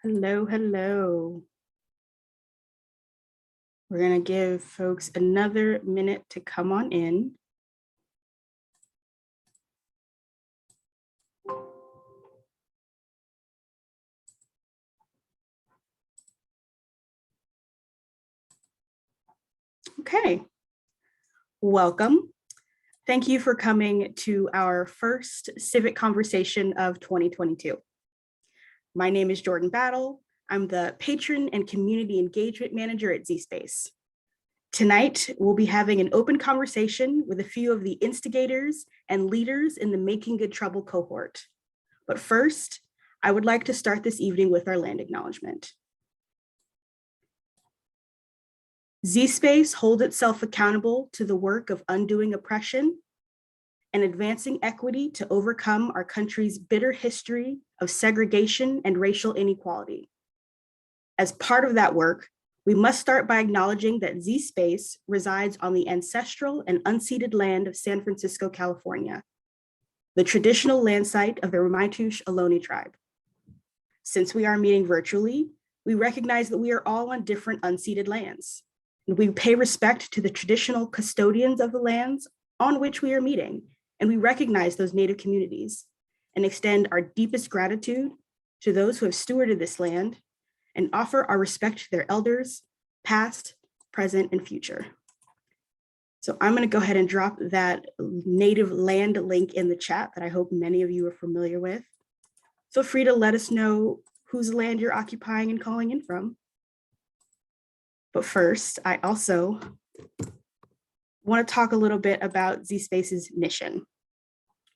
Hello, hello. We're going to give folks another minute to come on in. Okay, welcome. Thank you for coming to our first civic conversation of 2022. My name is Jordan Battle. I'm the Patron and Community Engagement Manager at zSpace. Tonight, we'll be having an open conversation with a few of the instigators and leaders in the Making Good Trouble cohort. But first, I would like to start this evening with our land acknowledgement. zSpace holds itself accountable to the work of undoing oppression and advancing equity to overcome our country's bitter history of segregation and racial inequality. As part of that work, we must start by acknowledging that zSpace resides on the ancestral and unceded land of San Francisco, California, the traditional land site of the Ramaytush Ohlone tribe. Since we are meeting virtually, we recognize that we are all on different unceded lands. And we pay respect to the traditional custodians of the lands on which we are meeting, and we recognize those Native communities and extend our deepest gratitude to those who have stewarded this land and offer our respect to their elders, past, present, and future. So I'm going to go ahead and drop that native land link in the chat that I hope many of you are familiar with. Feel free to let us know whose land you're occupying and calling in from. But first, I also want to talk a little bit about zSpace's mission,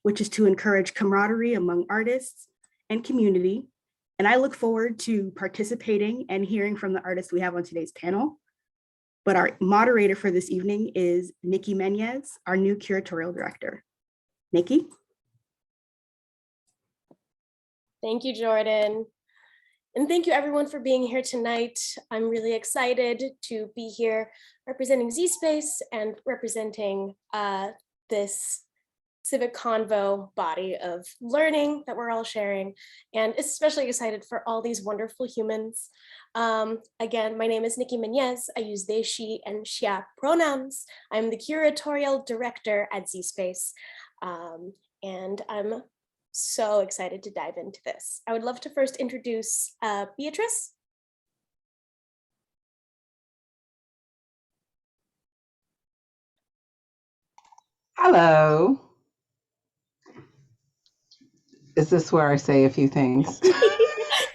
which is to encourage camaraderie among artists and community. And I look forward to participating and hearing from the artists we have on today's panel. But our moderator for this evening is Nikki Menez, our new curatorial director. Nikki? Thank you, Jordan. And thank you everyone for being here tonight. I'm really excited to be here representing zSpace and representing this civic convo body of learning that we're all sharing, and especially excited for all these wonderful humans. Again, my name is Nikki Menez. I use they, she, and shia pronouns. I'm the curatorial director at zSpace, and I'm so excited to dive into this. I would love to first introduce Beatrice. Hello. Is this where I say a few things?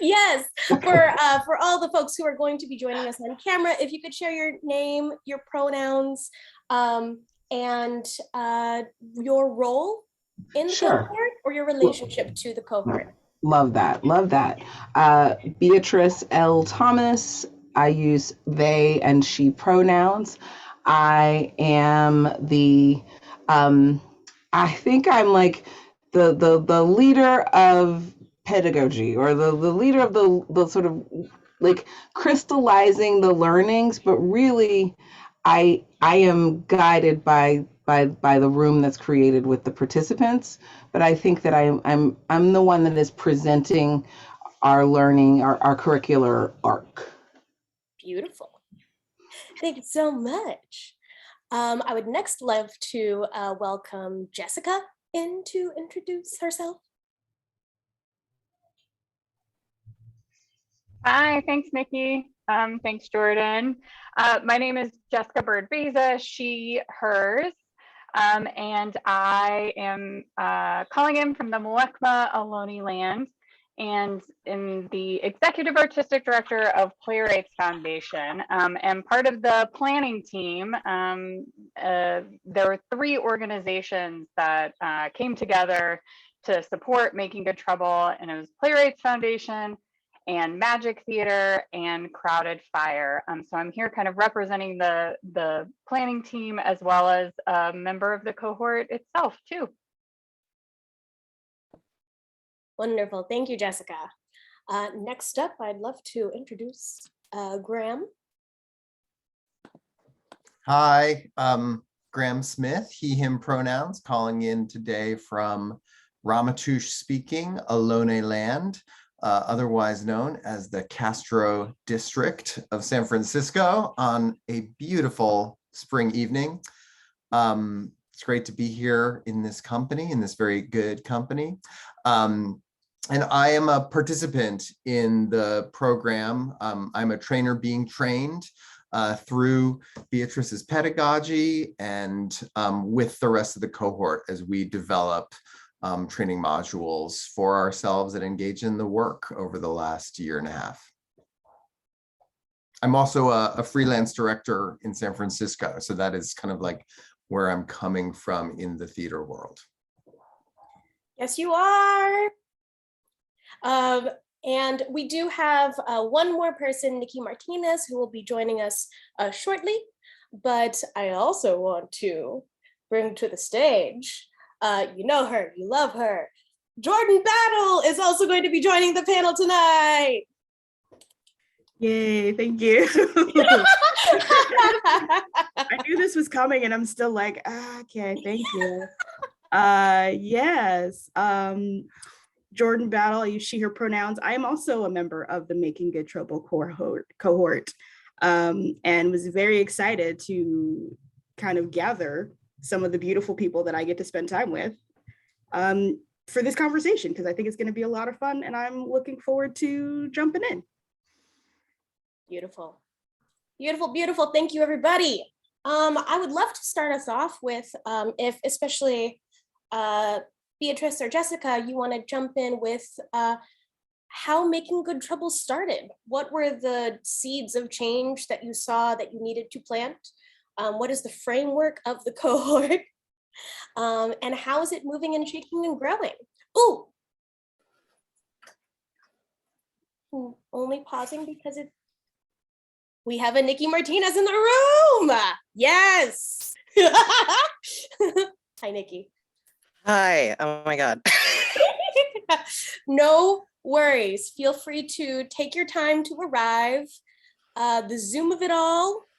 Yes, for all the folks who are going to be joining us on camera, if you could share your name, your pronouns, and your role in the cohort or your relationship to the cohort. Love that, love that. Beatrice L. Thomas, I use they and she pronouns. I am the, I think I'm like the leader of pedagogy, or the leader of the sort of like crystallizing the learnings, but really I am guided by the room that's created with the participants. But I think that I'm the one that is presenting our learning, our curricular arc. Beautiful. Thank you so much. I would next love to welcome Jessica in to introduce herself. Hi, thanks, Nikki. Thanks, Jordan. My name is Jessica Bird-Beza, she, hers, and I am calling in from the Mwekma Ohlone land, and in the executive artistic director of Playwright Foundation, and part of the planning team. There were 3 organizations that came together to support Making Good Trouble, and it was Playwright Foundation, and Magic Theater, and Crowded Fire. So I'm here kind of representing the planning team as well as a member of the cohort itself too. Wonderful, thank you, Jessica. Next up, I'd love to introduce Graham. Hi, Graham Smith, he, him pronouns, calling in today from Ramaytush speaking Ohlone land. otherwise known as the Castro District of San Francisco, on a beautiful spring evening. It's great to be here in this company, in this very good company. And I am a participant in the program. I'm a trainer being trained through Beatrice's pedagogy and with the rest of the cohort as we develop training modules for ourselves and engage in the work over the last year and a half. I'm also a freelance director in San Francisco, so that is kind of like where I'm coming from in the theater world. Yes, you are. And we do have one more person, Nikki Martinez, who will be joining us shortly. But I also want to bring to the stage, you know her, you love her, Jordan Battle is also going to be joining the panel tonight. Yay, thank you. I knew this was coming and I'm still like, okay, thank you. Yes, Jordan Battle, I use she, her pronouns. I am also a member of the Making Good Trouble cohort, and was very excited to kind of gather some of the beautiful people that I get to spend time with for this conversation, because I think it's going to be a lot of fun and I'm looking forward to jumping in. Beautiful, beautiful, beautiful. Thank you, everybody. I would love to start us off with, if especially Beatrice or Jessica, you want to jump in with how Making Good Trouble started. What were the seeds of change that you saw that you needed to plant? What is the framework of the cohort? And how is it moving and shaking and growing? Ooh, only pausing because we have a Nikki Martinez in the room. Yes. Hi, Nikki. Hi. Oh my God. No worries. Feel free to take your time to arrive. The Zoom of it all,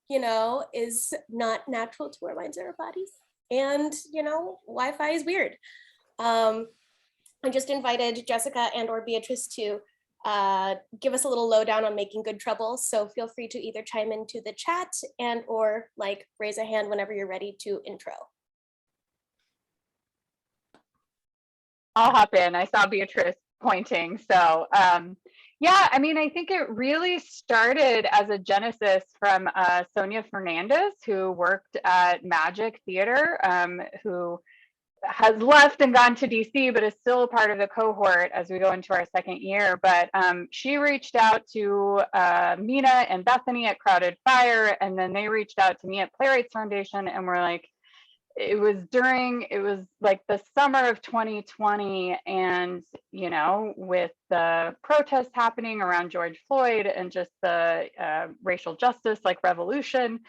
you know, is not natural to our minds or our bodies. And, you know, Wi-Fi is weird. I just invited Jessica and or Beatrice to give us a little lowdown on Making Good Trouble. So feel free to either chime into the chat and or like raise a hand whenever you're ready to intro. I'll hop in. I saw Beatrice pointing. So yeah, I mean, I think it really started as a genesis from Sonia Fernandez, who worked at Magic Theater, who has left and gone to DC, but is still a part of the cohort as we go into our second year. But she reached out to Mina and Bethany at Crowded Fire, and then they reached out to me at Playwright Foundation, and we're like, it was like the summer of 2020, and you know, with the protests happening around George Floyd and just the racial justice like revolution,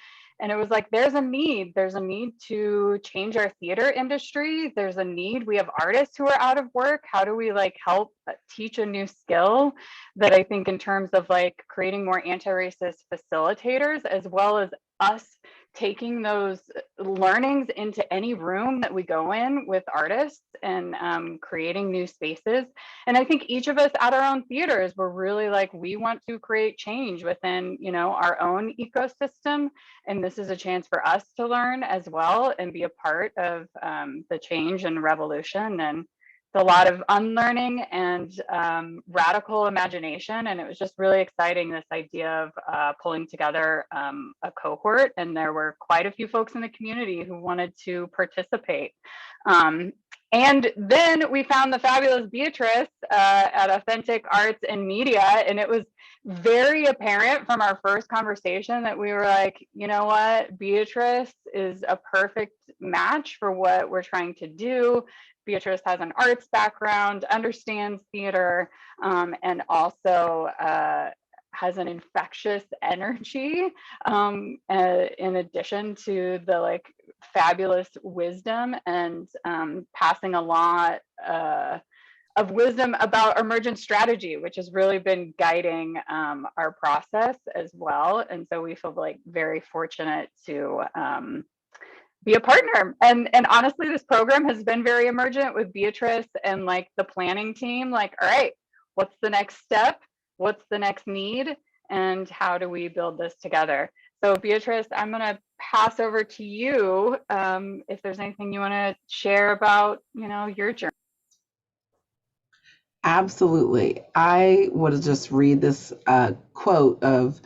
and it was like there's a need to change our theater industry. There's a need. We have artists who are out of work. How do we like help teach a new skill that I think in terms of like creating more anti-racist facilitators, as well as us taking those learnings into any room that we go in with artists and creating new spaces. And I think each of us at our own theaters, we're really like, we want to create change within, you know, our own ecosystem. And this is a chance for us to learn as well and be a part of the change and revolution. And it's a lot of unlearning and radical imagination. And it was just really exciting, this idea of pulling together a cohort. And there were quite a few folks in the community who wanted to participate. And then we found the fabulous Beatrice at Authentic Arts and Media. And it was very apparent from our first conversation that we were like, you know what, Beatrice is a perfect match for what we're trying to do. Beatrice has an arts background, understands theater, and also has an infectious energy, in addition to the like fabulous wisdom and passing a lot of wisdom about emergent strategy, which has really been guiding our process as well. And so we feel like very fortunate to be a partner. And honestly, this program has been very emergent with Beatrice and like the planning team. Like, all right, what's the next step? What's the next need? And how do we build this together? So Beatrice, I'm going to pass over to you if there's anything you want to share about, your journey. Absolutely. I want to just read this quote of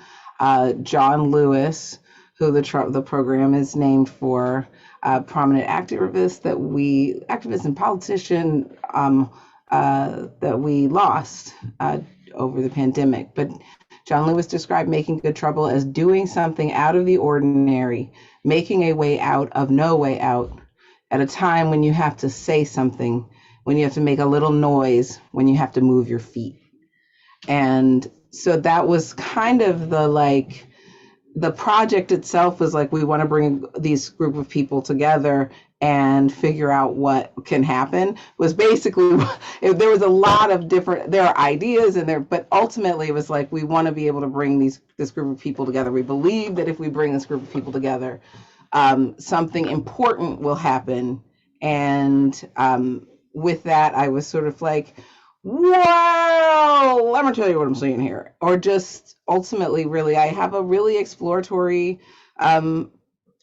John Lewis, who the program is named for, prominent activist and politician that we lost over the pandemic. But John Lewis described making good trouble as doing something out of the ordinary, making a way out of no way out, at a time when you have to say something, when you have to make a little noise, when you have to move your feet. And so that was kind of the project itself was like, we want to bring these group of people together and figure out what can happen. Was basically, there was a lot of there are ideas in there, but ultimately it was like, we want to be able to bring this group of people together. We believe that if we bring this group of people together, something important will happen. And with that, I was sort of like, well, let me tell you what I'm saying here. Or just ultimately, really, I have a really exploratory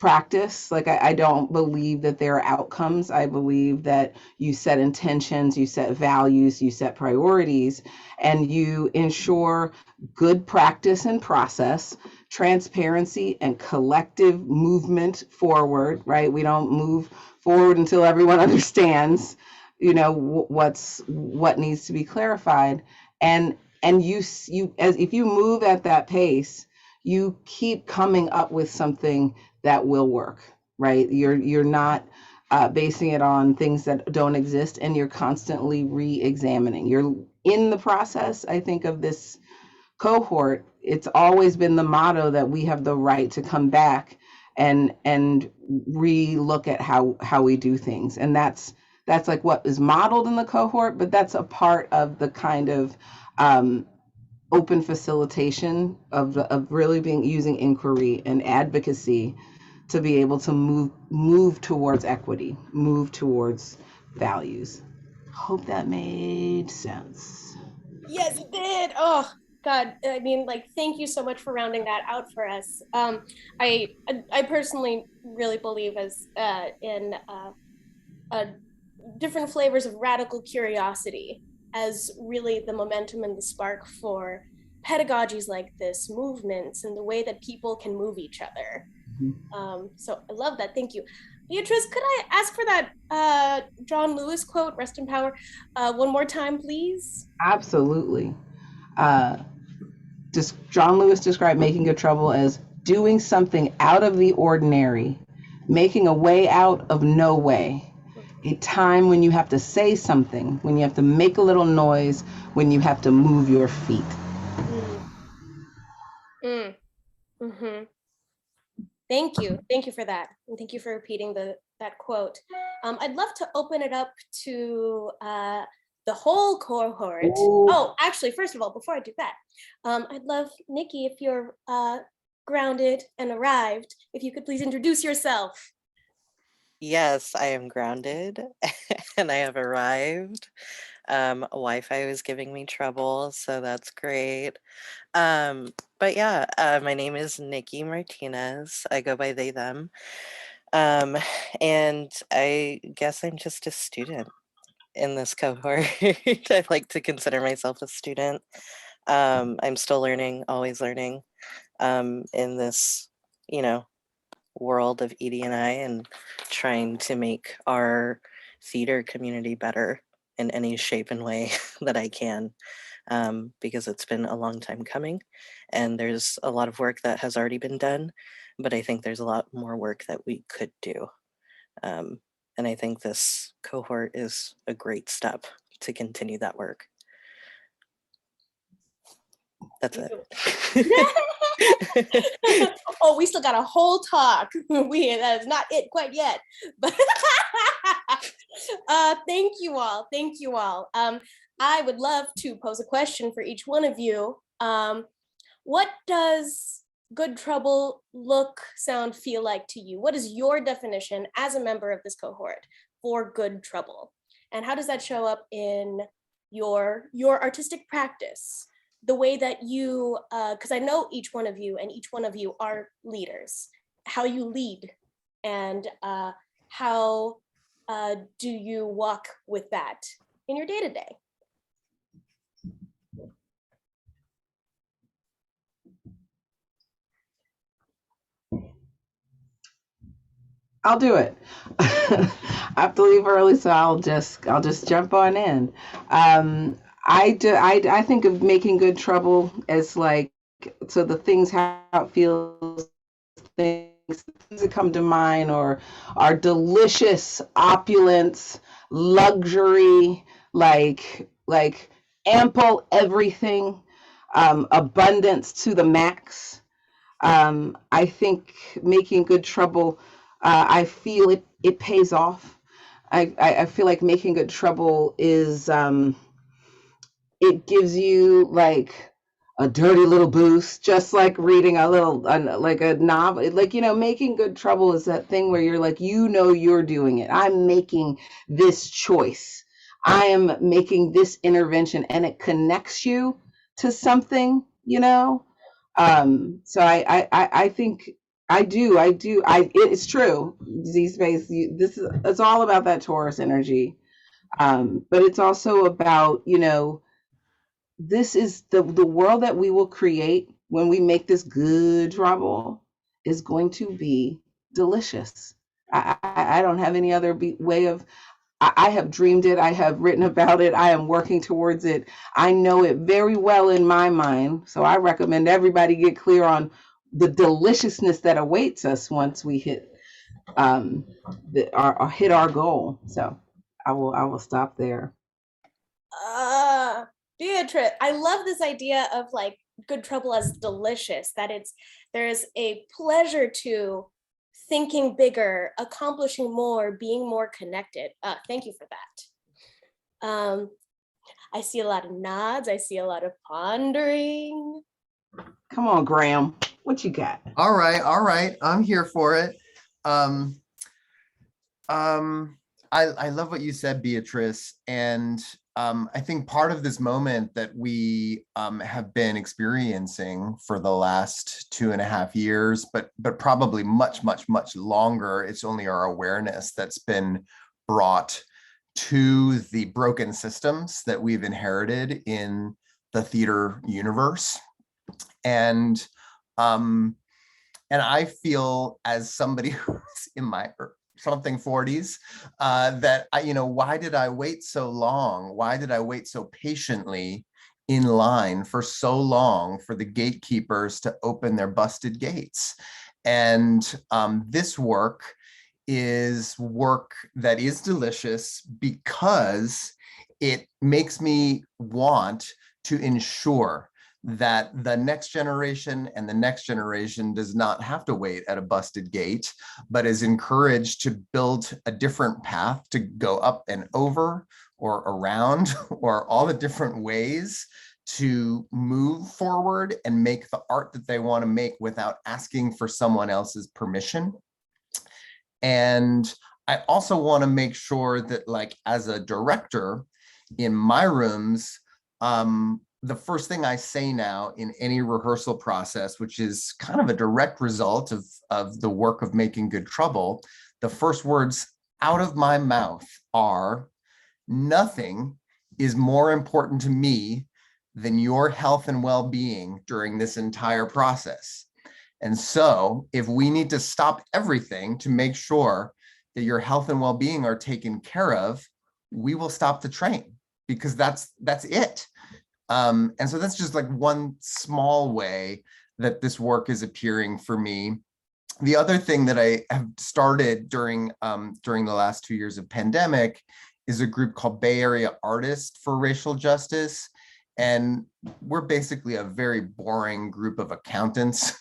practice. Like, I don't believe that there are outcomes. I believe that you set intentions, you set values, you set priorities, and you ensure good practice and process, transparency and collective movement forward, right? We don't move forward until everyone understands what needs to be clarified, and you as if you move at that pace, you keep coming up with something that will work, right? You're not basing it on things that don't exist, and you're constantly re-examining. You're in the process, I think, of this cohort. It's always been the motto that we have the right to come back and re-look at how we do things, and that's like what is modeled in the cohort, but that's a part of the kind of open facilitation of really using inquiry and advocacy to be able to move towards equity, move towards values. Hope that made sense. Yes, it did. Oh God, I mean, thank you so much for rounding that out for us. I personally really believe in different flavors of radical curiosity as really the momentum and the spark for pedagogies like this, movements, and the way that people can move each other. So I love that. Thank you. Beatrice, could I ask for that John Lewis quote, rest in power, one more time, please? Absolutely. John Lewis described making good trouble as doing something out of the ordinary, making a way out of no way. A time when you have to say something, when you have to make a little noise, when you have to move your feet. Mm-hmm. Thank you for that, and thank you for repeating that quote. I'd love to open it up to the whole cohort. Ooh. Oh, actually, first of all, before I do that, I'd love, Nikki, if you're grounded and arrived, if you could please introduce yourself. Yes, I am grounded and I have arrived. Wi-Fi was giving me trouble, so that's great. But yeah, my name is Nikki Martinez. I go by they, them. And I guess I'm just a student in this cohort. I like to consider myself a student. I'm still learning, always learning, in this, world of ED&I, and trying to make our theater community better in any shape and way that I can, because it's been a long time coming, and there's a lot of work that has already been done, but I think there's a lot more work that we could do. And I think this cohort is a great step to continue that work. That's it. Oh, we still got a whole talk. That is not it quite yet. But thank you all. Thank you all. I would love to pose a question for each one of you. What does good trouble look, sound, feel like to you? What is your definition as a member of this cohort for good trouble? And how does that show up in your artistic practice, the way that you, because I know each one of you and each one of you are leaders, how you lead, and how do you walk with that in your day-to-day? I'll do it. I have to leave early, so I'll just jump on in. I think of making good trouble as like, so the things, how it feels, things that come to mind are delicious opulence, luxury, like ample everything, abundance to the max. I think making good trouble, I feel it pays off. I feel like making good trouble is, it gives you like a dirty little boost, just like reading like a novel. Like, making good trouble is that thing where you're like, you're doing it. I'm making this choice. I am making this intervention, and it connects you to something, So I think it's true. Z Space, it's all about that Taurus energy. But it's also about, this is the world that we will create when we make this good trouble is going to be delicious. I don't have any other way of, I have dreamed it. I have written about it. I am working towards it. I know it very well in my mind. So I recommend everybody get clear on the deliciousness that awaits us once we hit hit our goal. So I will stop there. Beatrice, I love this idea of like good trouble as delicious, that there's a pleasure to thinking bigger, accomplishing more, being more connected. Thank you for that. I see a lot of nods. I see a lot of pondering. Come on, Graham. What you got? All right. I'm here for it. I love what you said, Beatrice. And I think part of this moment that we have been experiencing for the last 2.5 years, but probably much, much, much longer, it's only our awareness that's been brought to the broken systems that we've inherited in the theater universe. And I feel, as somebody who's in my something 40s, that why did I wait so long? Why did I wait so patiently in line for so long for the gatekeepers to open their busted gates? And this work is work that is delicious because it makes me want to ensure that the next generation and the next generation does not have to wait at a busted gate, but is encouraged to build a different path to go up and over or around or all the different ways to move forward and make the art that they want to make without asking for someone else's permission. And I also want to make sure that, like, as a director in my rooms, the first thing I say now in any rehearsal process, which is kind of a direct result of the work of making good trouble, the first words out of my mouth are, nothing is more important to me than your health and well-being during this entire process. And so if we need to stop everything to make sure that your health and well-being are taken care of, we will stop the train, because that's it. And so that's just like one small way that this work is appearing for me. The other thing that I have started during the last 2 years of pandemic is a group called Bay Area Artists for Racial Justice. And we're basically a very boring group of accountants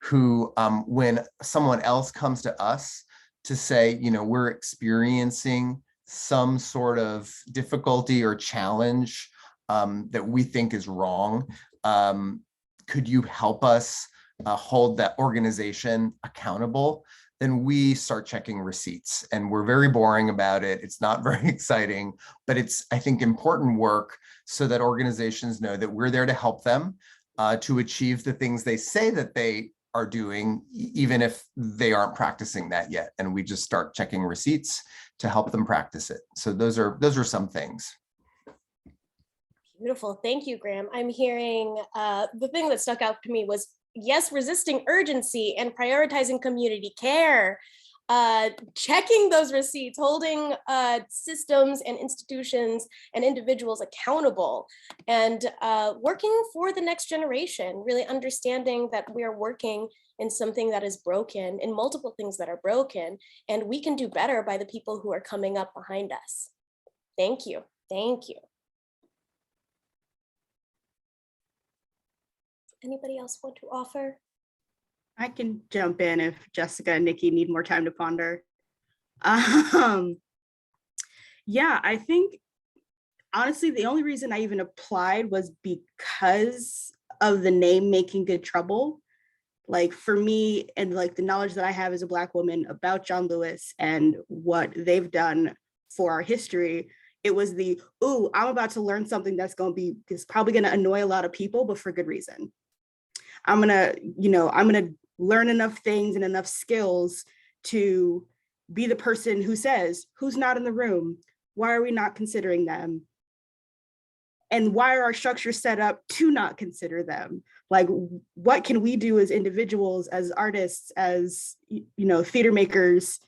who, when someone else comes to us to say, we're experiencing some sort of difficulty or challenge that we think is wrong, could you help us hold that organization accountable? then we start checking receipts, and we're very boring about it. It's not very exciting, but it's, I think, important work so that organizations know that we're there to help them to achieve the things they say that they are doing, even if they aren't practicing that yet. And we just start checking receipts to help them practice it. So those are some things. Beautiful. Thank you, Graham. I'm hearing the thing that stuck out to me was, yes, resisting urgency and prioritizing community care, checking those receipts, holding systems and institutions and individuals accountable, and working for the next generation, really understanding that we are working in something that is broken, in multiple things that are broken, and we can do better by the people who are coming up behind us. Thank you. Thank you. Anybody else want to offer? I can jump in if Jessica and Nikki need more time to ponder. Yeah, I think honestly, the only reason I even applied was because of the name Making Good Trouble. Like for me, and like the knowledge that I have as a Black woman about John Lewis and what they've done for our history, it was the, ooh, I'm about to learn something that's probably gonna annoy a lot of people, but for good reason. I'm gonna learn enough things and enough skills to be the person who says, who's not in the room? Why are we not considering them? And why are our structures set up to not consider them? Like, what can we do as individuals, as artists, as theater makers,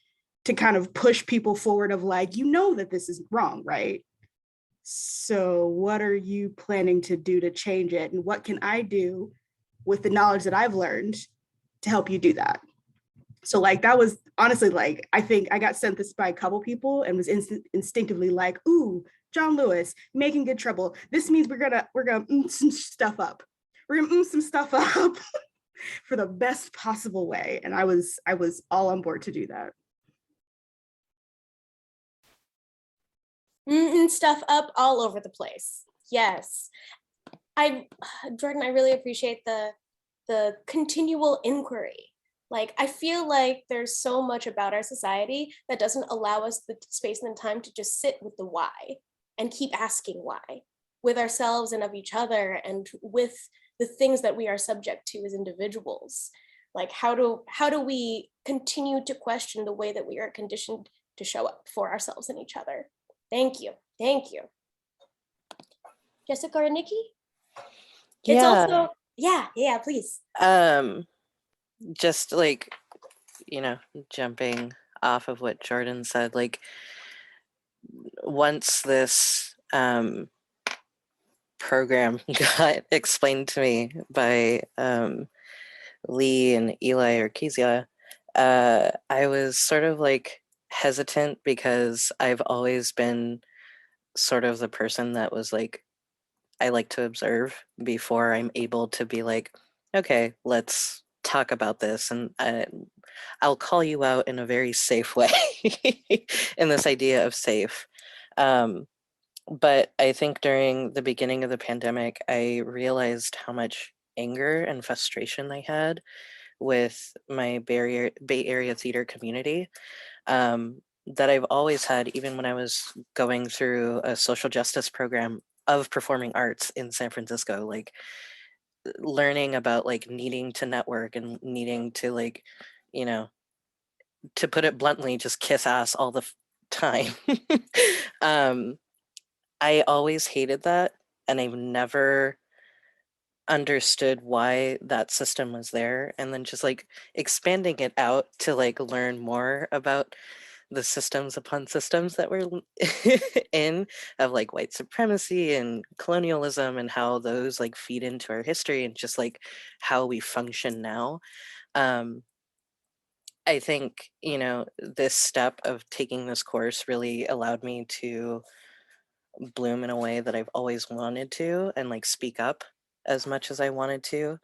to kind of push people forward of like, that this is wrong, right? So what are you planning to do to change it? And what can I do with the knowledge that I've learned to help you do that? So like, that was honestly, like, I think I got sent this by a couple people and was instinctively like, ooh, John Lewis, Making Good Trouble. This means we're gonna some stuff up. We're gonna some stuff up for the best possible way. And I was all on board to do that. Stuff up all over the place. Yes. Jordan, I really appreciate the continual inquiry. Like, I feel like there's so much about our society that doesn't allow us the space and the time to just sit with the why and keep asking why with ourselves and of each other and with the things that we are subject to as individuals. Like, how do we continue to question the way that we are conditioned to show up for ourselves and each other? Thank you. Thank you. Jessica or Nikki? Yeah. It's also, yeah, please. Just like, jumping off of what Jordan said, like once this program got explained to me by Lee and Eli or Kezia, I was sort of like hesitant because I've always been sort of the person that was like, I like to observe before I'm able to be like, okay, let's talk about this. And I'll call you out in a very safe way in this idea of safe. But I think during the beginning of the pandemic, I realized how much anger and frustration I had with my Bay Area theater community. That I've always had, even when I was going through a social justice program of performing arts in San Francisco, like learning about like needing to network and needing to like, to put it bluntly, just kiss ass all the time. I always hated that, and I've never understood why that system was there, and then just like expanding it out to like learn more about the systems upon systems that we're in, of like white supremacy and colonialism and how those like feed into our history and just like how we function now. I think, this step of taking this course really allowed me to bloom in a way that I've always wanted to and like speak up as much as I wanted to.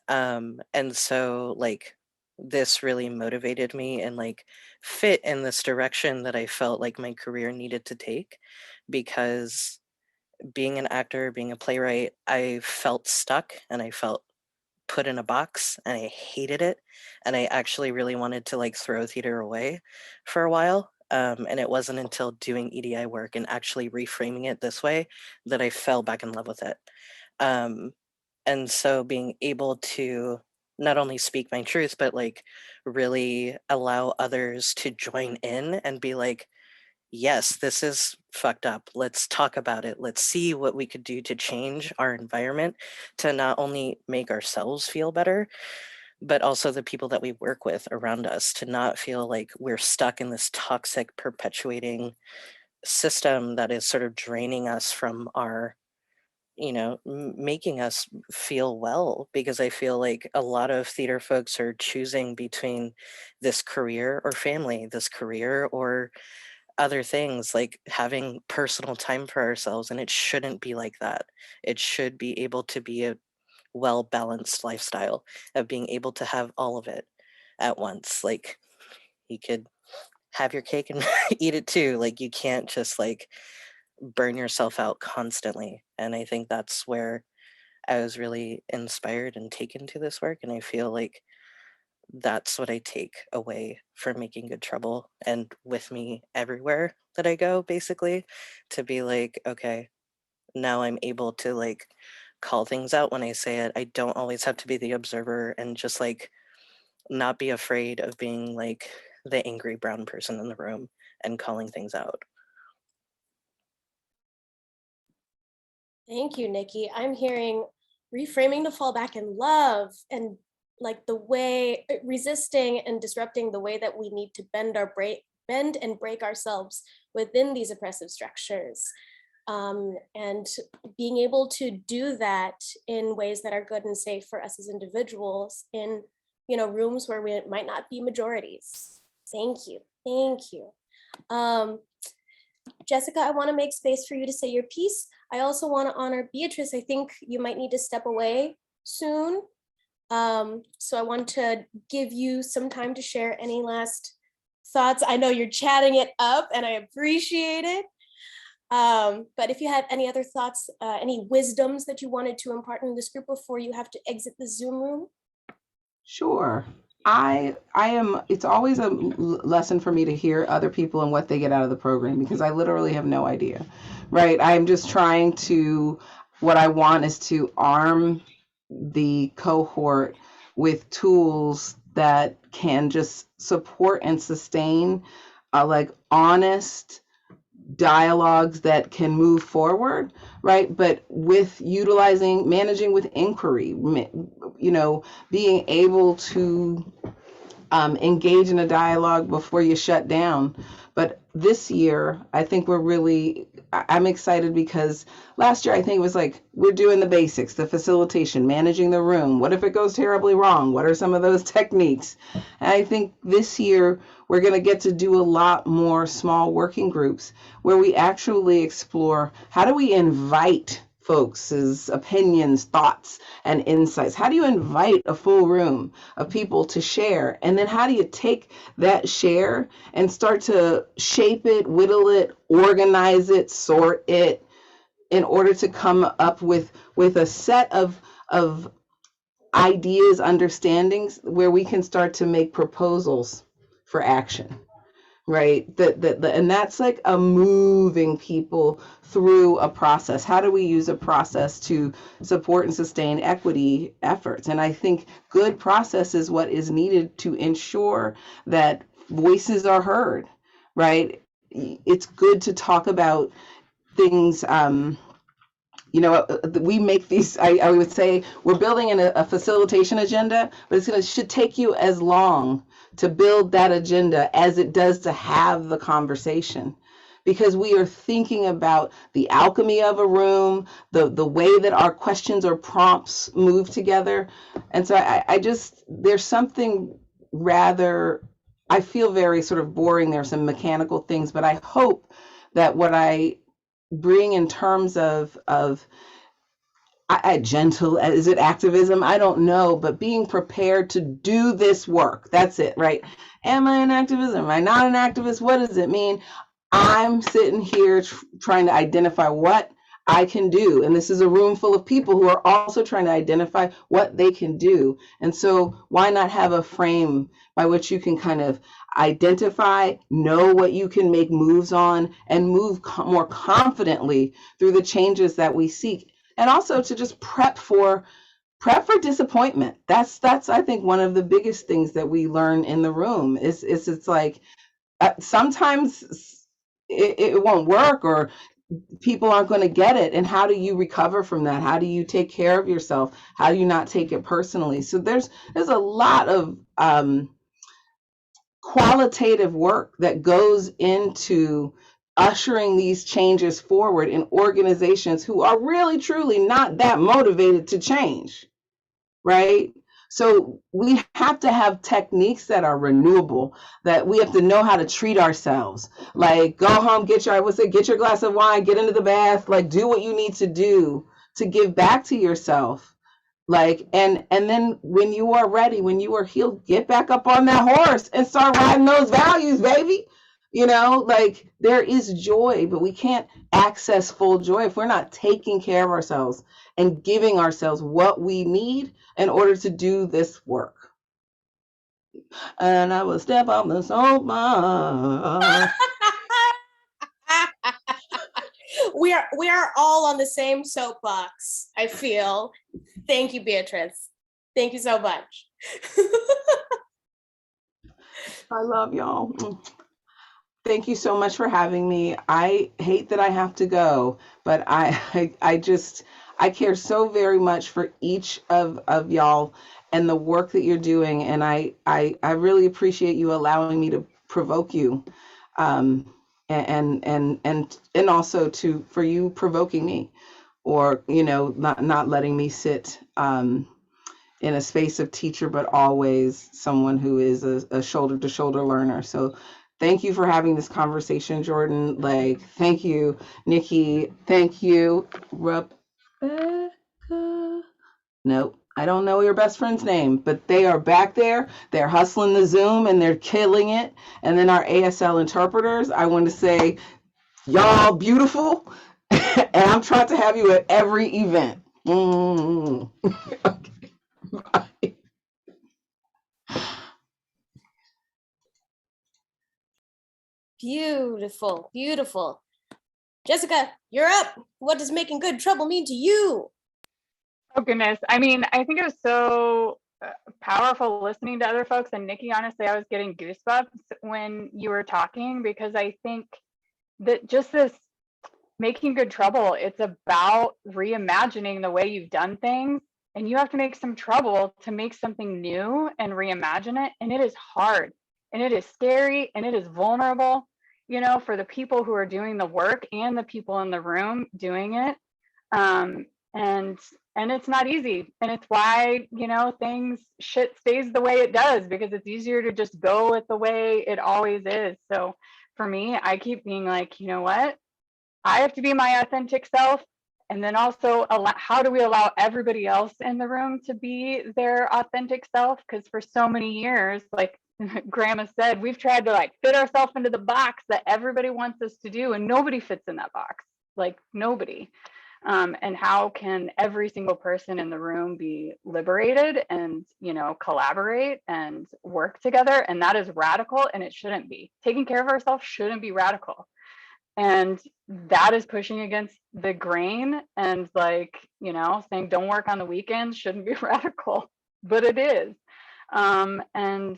And so like this really motivated me and like fit in this direction that I felt like my career needed to take, because being an actor, being a playwright, I felt stuck and I felt put in a box, and I hated it. And I actually really wanted to like throw theater away for a while. And it wasn't until doing EDI work and actually reframing it this way that I fell back in love with it. And so being able to not only speak my truth, but like really allow others to join in and be like, yes, this is fucked up. Let's talk about it. Let's see what we could do to change our environment to not only make ourselves feel better, but also the people that we work with around us to not feel like we're stuck in this toxic, perpetuating system that is sort of draining us from our, making us feel well. Because I feel like a lot of theater folks are choosing between this career or family, this career or other things, like having personal time for ourselves. And it shouldn't be like that. It should be able to be a well balanced lifestyle of being able to have all of it at once. Like you could have your cake and eat it too. Like you can't just like burn yourself out constantly. And I think that's where I was really inspired and taken to this work. And I feel like that's what I take away from making good trouble and with me everywhere that I go, basically, to be like, okay, now I'm able to like call things out when I say it. I don't always have to be the observer and just like not be afraid of being like the angry brown person in the room and calling things out. Thank you, Nikki. I'm hearing reframing to fall back in love and like the way resisting and disrupting the way that we need to bend and break ourselves within these oppressive structures. And being able to do that in ways that are good and safe for us as individuals in, rooms where we might not be majorities. Thank you. Thank you. Jessica, I want to make space for you to say your piece. I also want to honor Beatrice. I think you might need to step away soon. So I want to give you some time to share any last thoughts. I know you're chatting it up and I appreciate it. But if you have any other thoughts, any wisdoms that you wanted to impart in this group before you have to exit the Zoom room? Sure. I am, it's always a lesson for me to hear other people and what they get out of the program, because I literally have no idea, right? I'm just trying to, what I want is to arm the cohort with tools that can just support and sustain like honest dialogues that can move forward, right? But with managing with inquiry, being able to engage in a dialogue before you shut down. But this year, I think I'm excited because last year, I think it was like, we're doing the basics, the facilitation, managing the room. What if it goes terribly wrong? What are some of those techniques? And I think this year, we're going to get to do a lot more small working groups where we actually explore how do we invite folks' opinions, thoughts, and insights. How do you invite a full room of people to share? And then how do you take that share and start to shape it, whittle it, organize it, sort it, in order to come up with a set of ideas, understandings where we can start to make proposals for action. Right. And that's like a moving people through a process. How do we use a process to support and sustain equity efforts? And I think good process is what is needed to ensure that voices are heard. Right. It's good to talk about things. We make these, I would say we're building in a facilitation agenda, but should take you as long to build that agenda as it does to have the conversation, because we are thinking about the alchemy of a room, the way that our questions or prompts move together. And so there's something rather, I feel very sort of boring. There's some mechanical things, but I hope that what I bring in terms of gentle, is it activism? I don't know, but being prepared to do this work. That's it, right? Am I an activist? Am I not an activist? What does it mean? I'm sitting here trying to identify what I can do. And this is a room full of people who are also trying to identify what they can do. And so why not have a frame by which you can kind of identify, know what you can make moves on, and move more confidently through the changes that we seek. And also to just prep for disappointment. That's I think one of the biggest things that we learn in the room is it's like sometimes it won't work, or people aren't going to get it. And how do you recover from that? How do you take care of yourself? How do you not take it personally? So there's a lot of qualitative work that goes into ushering these changes forward in organizations who are really truly not that motivated to change, right? So we have to have techniques that are renewable, that we have to know how to treat ourselves. Like, go home, get your glass of wine, get into the bath, like do what you need to do to give back to yourself. Like, and then when you are ready, when you are healed, get back up on that horse and start riding those values, baby. You know, like there is joy, but we can't access full joy if we're not taking care of ourselves and giving ourselves what we need in order to do this work. And I will step on the soapbox. We are all on the same soapbox, I feel. Thank you, Beatrice. Thank you so much. I love y'all. Thank you so much for having me. I hate that I have to go, but I care so very much for each of y'all and the work that you're doing. And I really appreciate you allowing me to provoke you. And also for you provoking me, or, you know, not letting me sit in a space of teacher, but always someone who is a shoulder to shoulder learner. So thank you for having this conversation, Jordan. Like, thank you, Nikki. Thank you, Rebecca. Nope, I don't know your best friend's name, but they are back there. They're hustling the Zoom and they're killing it. And then our ASL interpreters, I want to say, y'all beautiful. And I'm trying to have you at every event. Okay. Bye. Beautiful, beautiful. Jessica, you're up. What does making good trouble mean to you? Oh goodness. I mean, I think it was so powerful listening to other folks. And Nikki, honestly, I was getting goosebumps when you were talking, because I think that just this making good trouble, it's about reimagining the way you've done things. And you have to make some trouble to make something new and reimagine it. And it is hard, and it is scary, and it is vulnerable, you know, for the people who are doing the work and the people in the room doing it. And it's not easy. And it's why, you know, shit stays the way it does, because it's easier to just go with the way it always is. So for me, I keep being like, you know what? I have to be my authentic self. And then also, how do we allow everybody else in the room to be their authentic self? Because for so many years, like Grandma said, we've tried to like fit ourselves into the box that everybody wants us to do, and nobody fits in that box, like nobody. And how can every single person in the room be liberated and, you know, collaborate and work together? And that is radical, and it shouldn't be. Taking care of ourselves shouldn't be radical. And that is pushing against the grain, and like, you know, saying don't work on the weekends shouldn't be radical, but it is. And,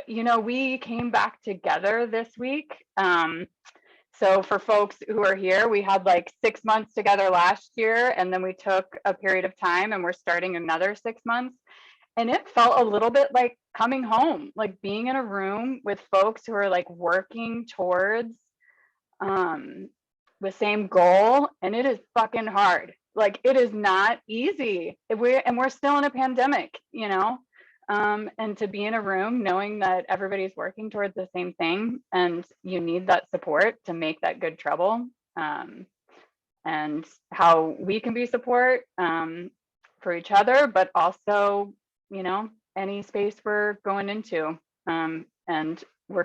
you know, we came back together this week. So for folks who are here, we had like 6 months together last year, and then we took a period of time and we're starting another 6 months. And it felt a little bit like coming home, like being in a room with folks who are like working towards the same goal. And it is fucking hard. Like, it is not easy. We're still in a pandemic, you know? And to be in a room knowing that everybody's working towards the same thing, and you need that support to make that good trouble, and how we can be support for each other, but also, you know, any space we're going into, and we're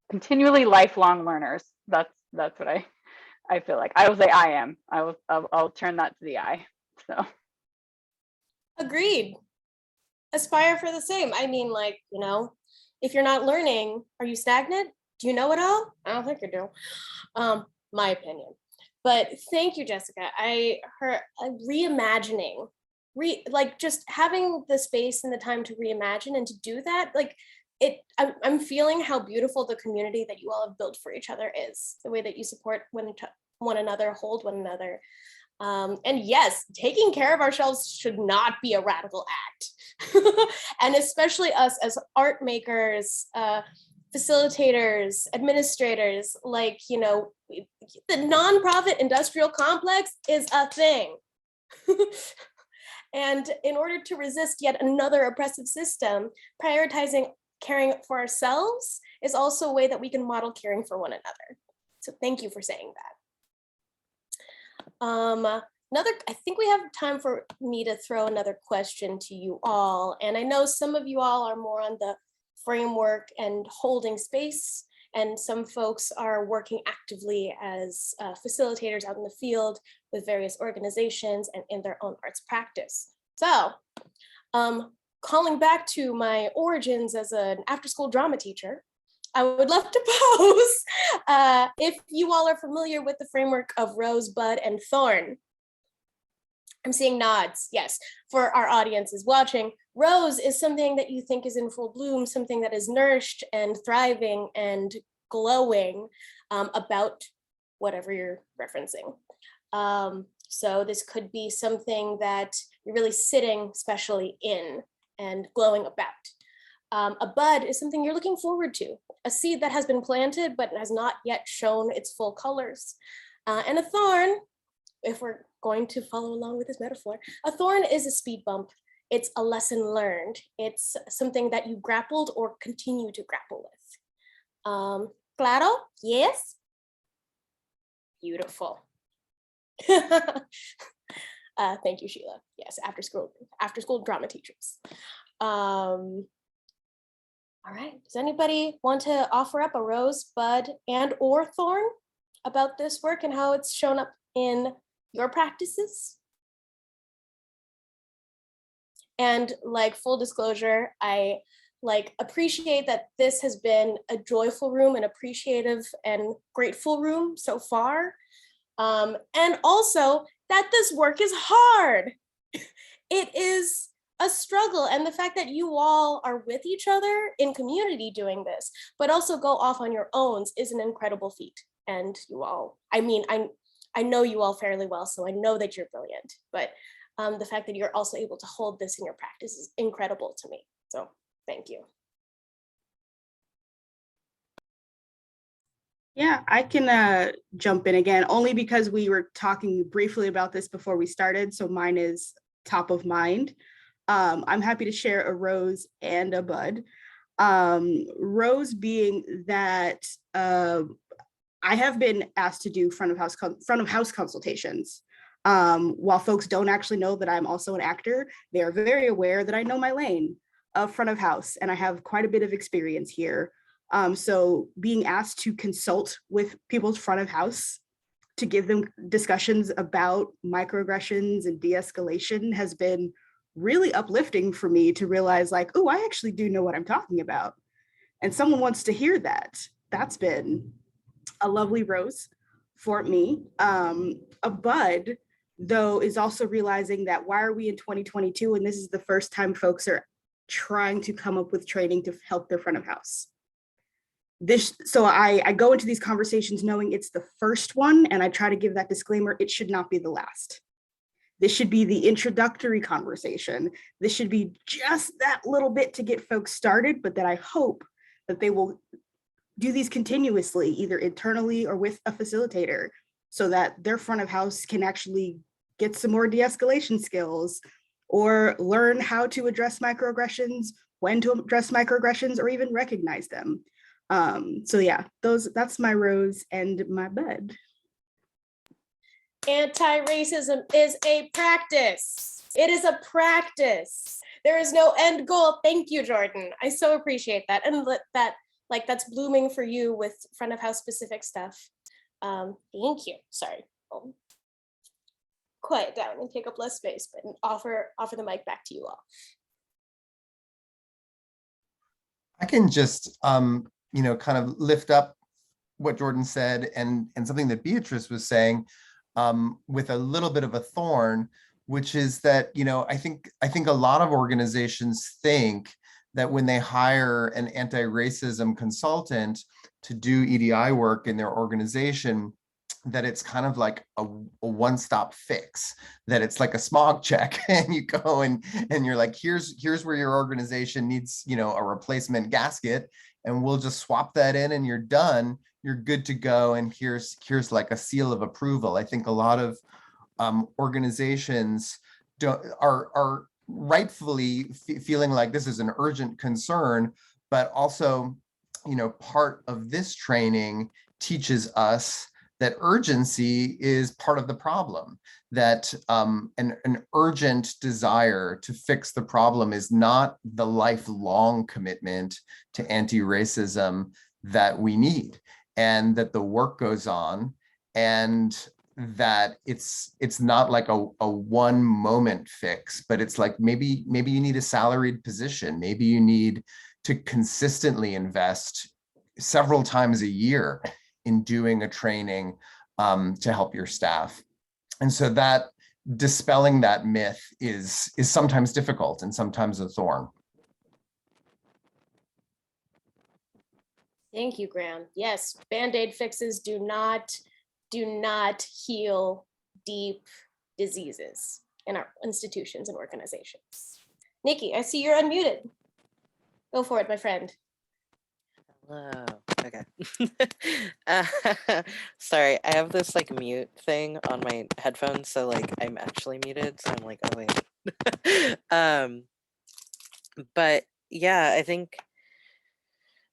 continually lifelong learners. That's what I feel like I will say I am. I'll turn that to the I. So Agreed. Aspire for the same. I mean, like, you know, if you're not learning, are you stagnant? Do you know it all? I don't think you do. My opinion. But thank you, Jessica. I heard reimagining, like just having the space and the time to reimagine and to do that, like I'm feeling how beautiful the community that you all have built for each other is, the way that you support one another, hold one another. And yes, taking care of ourselves should not be a radical act. And especially us as art makers, facilitators, administrators, like, you know, the nonprofit industrial complex is a thing. And in order to resist yet another oppressive system, prioritizing caring for ourselves is also a way that we can model caring for one another. So thank you for saying that. I think we have time for me to throw another question to you all. And I know some of you all are more on the framework and holding space, and some folks are working actively as facilitators out in the field with various organizations and in their own arts practice. So, calling back to my origins as an after-school drama teacher, I would love to pose if you all are familiar with the framework of rose, bud, and thorn. I'm seeing nods, yes. For our audiences watching, rose is something that you think is in full bloom, something that is nourished and thriving and glowing about whatever you're referencing. So this could be something that you're really sitting specially in and glowing about. A bud is something you're looking forward to, a seed that has been planted but has not yet shown its full colors. And a thorn, if we're going to follow along with this metaphor, a thorn is a speed bump. It's a lesson learned. It's something that you grappled or continue to grapple with. Claro? Yes? Beautiful. Thank you, Sheila. Yes, after school drama teachers. All right, does anybody want to offer up a rose, bud, and or thorn about this work and how it's shown up in your practices? And like full disclosure, I appreciate that this has been a joyful room, an appreciative and grateful room so far. And also that this work is hard. It is a struggle. And the fact that you all are with each other in community doing this, but also go off on your own is an incredible feat. And you all, I mean, I know you all fairly well, so I know that you're brilliant, but the fact that you're also able to hold this in your practice is incredible to me. So thank you. Yeah, I can jump in again, only because we were talking briefly about this before we started, so mine is top of mind. I'm happy to share a rose and a bud. Rose being that I have been asked to do front of house consultations. While folks don't actually know that I'm also an actor, they are very aware that I know my lane of front of house, and I have quite a bit of experience here. So being asked to consult with people's front of house to give them discussions about microaggressions and de-escalation has been really uplifting for me to realize, like, oh, I actually do know what I'm talking about. And someone wants to hear that. That's been a lovely rose for me. A bud, though, is also realizing that why are we in 2022 and this is the first time folks are trying to come up with training to help their front of house. So I go into these conversations knowing it's the first one, and I try to give that disclaimer, it should not be the last. This should be the introductory conversation. This should be just that little bit to get folks started, but that I hope that they will do these continuously, either internally or with a facilitator, so that their front of house can actually get some more de-escalation skills or learn how to address microaggressions, when to address microaggressions, or even recognize them. So yeah, that's my rose and my bud. Anti-racism is a practice. It is a practice. There is no end goal. Thank you, Jordan. I so appreciate that. And that's blooming for you with front of house specific stuff. Thank you. Sorry. I'll quiet down and take up less space, but offer the mic back to you all. I can just, kind of lift up what Jordan said and something that Beatrice was saying, with a little bit of a thorn, which is that, I think a lot of organizations think that when they hire an anti-racism consultant to do EDI work in their organization, that it's kind of like a one-stop fix, that it's like a smog check and you go and you're like, here's where your organization needs, a replacement gasket, and we'll just swap that in and you're done. You're good to go. And here's like a seal of approval. I think a lot of organizations are rightfully feeling like this is an urgent concern, but also, part of this training teaches us that urgency is part of the problem, that an urgent desire to fix the problem is not the lifelong commitment to anti-racism that we need, and that the work goes on, and that it's not like a one moment fix, but it's like maybe you need a salaried position, maybe you need to consistently invest several times a year in doing a training to help your staff. And so that dispelling that myth is sometimes difficult and sometimes a thorn. Thank you, Graham. Yes, Band-Aid fixes do not heal deep diseases in our institutions and organizations. Nikki, I see you're unmuted. Go for it, my friend. Hello. Okay. Sorry, I have this like mute thing on my headphones, so like I'm actually muted, so I'm like, oh wait. But yeah, I think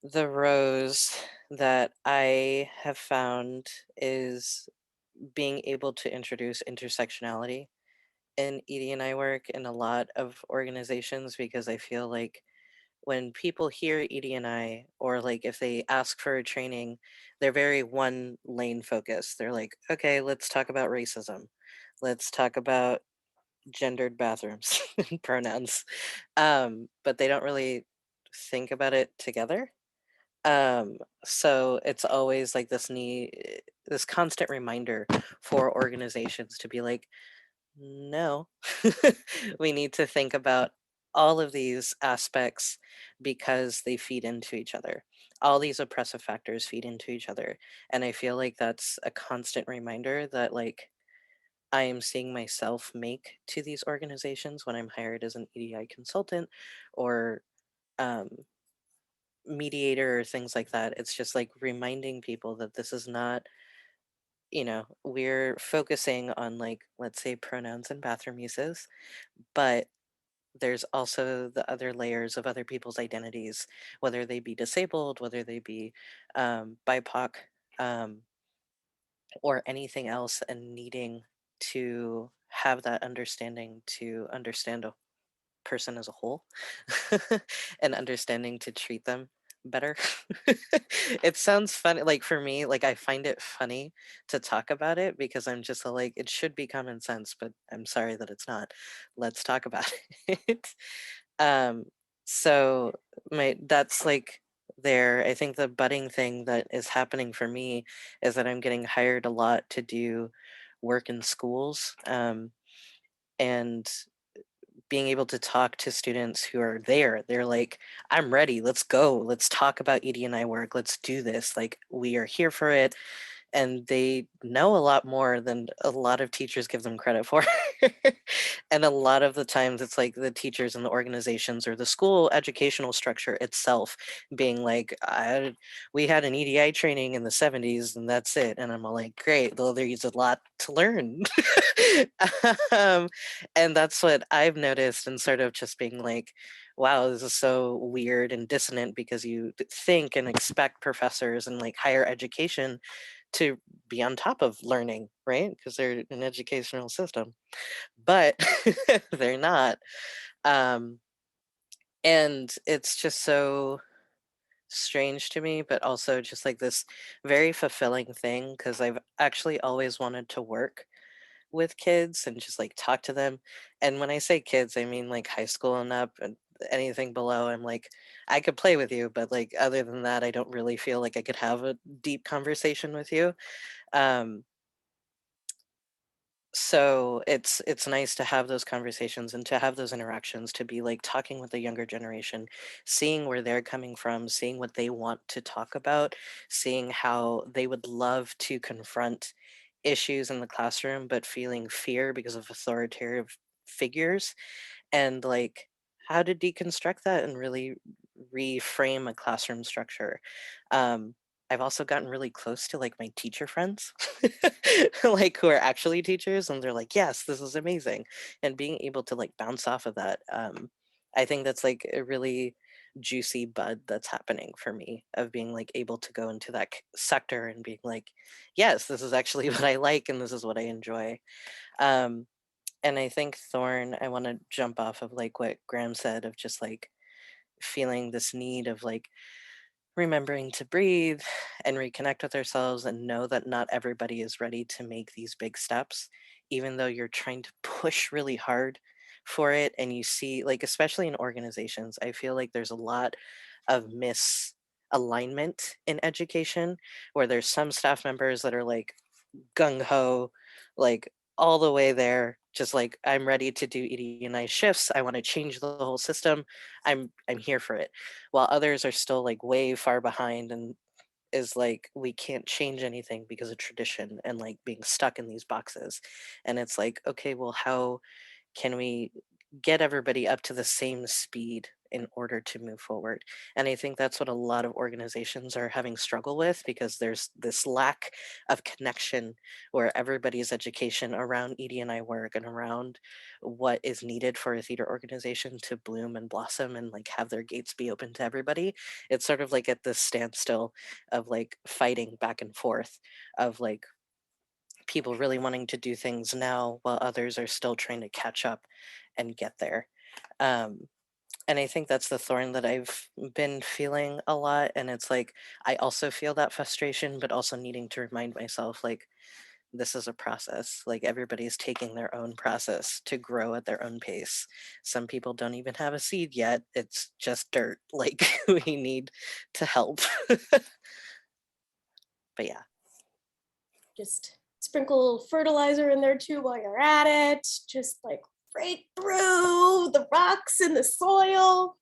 the rose that I have found is being able to introduce intersectionality in ED&I work in a lot of organizations, because I feel like when people hear ED&I, or like if they ask for a training, they're very one lane focused. They're like, okay, let's talk about racism. Let's talk about gendered bathrooms and pronouns. But they don't really think about it together. So it's always like this constant reminder for organizations to be like, no, we need to think about all of these aspects because they feed into each other. All these oppressive factors feed into each other. And I feel like that's a constant reminder that like I am seeing myself make to these organizations when I'm hired as an EDI consultant or um, mediator or things like that. It's just like reminding people that this is not, we're focusing on like, let's say pronouns and bathroom uses, but there's also the other layers of other people's identities, whether they be disabled, whether they be BIPOC, or anything else, and needing to have that understanding to understand a person as a whole and understanding to treat them better. It sounds funny, like for me, like I find it funny to talk about it because I'm just like, it should be common sense, but I'm sorry that it's not. Let's talk about it. um so that's like there. I think the budding thing that is happening for me is that I'm getting hired a lot to do work in schools, and being able to talk to students who are there. They're like, I'm ready, let's go, let's talk about ED&I work, let's do this, like we are here for it. And they know a lot more than a lot of teachers give them credit for. And a lot of the times it's like the teachers and the organizations or the school educational structure itself being like, we had an EDI training in the 70s and that's it. And I'm all like, great, though there's a lot to learn. um, and that's what I've noticed, and sort of just being like, wow, this is so weird and dissonant, because you think and expect professors and like higher education to be on top of learning, right? Because they're an educational system, but they're not. And it's just so strange to me, but also just like this very fulfilling thing because I've actually always wanted to work with kids and just like talk to them. And when I say kids, I mean like high school and up, and anything below. I'm like, I could play with you, but like other than that, I don't really feel like I could have a deep conversation with you. Um, so it's nice to have those conversations and to have those interactions, to be like talking with the younger generation, seeing where they're coming from, seeing what they want to talk about, seeing how they would love to confront issues in the classroom but feeling fear because of authoritative figures, and like how to deconstruct that and really reframe a classroom structure. Um, I've also gotten really close to like my teacher friends, like who are actually teachers, and they're like, "Yes, this is amazing," and being able to like bounce off of that. I think that's like a really juicy bud that's happening for me, of being like able to go into that sector and being like, "Yes, this is actually what I like, and this is what I enjoy." Um, and I think Thorn, I want to jump off of like what Graham said, of just like feeling this need of like remembering to breathe and reconnect with ourselves and know that not everybody is ready to make these big steps, even though you're trying to push really hard for it. And you see, like, especially in organizations, I feel like there's a lot of misalignment in education, where there's some staff members that are like gung ho, like all the way there, just like, I'm ready to do ED&I shifts. I want to change the whole system. I'm here for it. While others are still like way far behind and is like, we can't change anything because of tradition and like being stuck in these boxes. And it's like, okay, well, how can we get everybody up to the same speed in order to move forward? And I think that's what a lot of organizations are having struggle with, because there's this lack of connection where everybody's education around ED&I work and around what is needed for a theater organization to bloom and blossom and like have their gates be open to everybody. It's sort of like at this standstill of like fighting back and forth, of like people really wanting to do things now while others are still trying to catch up and get there. Um, and I think that's the thorn that I've been feeling a lot. And it's like, I also feel that frustration, but also needing to remind myself, like, this is a process. Like, everybody's taking their own process to grow at their own pace. Some people don't even have a seed yet. It's just dirt. Like, we need to help. But yeah. Just sprinkle a little fertilizer in there too while you're at it. Just like break through the rocks in the soil.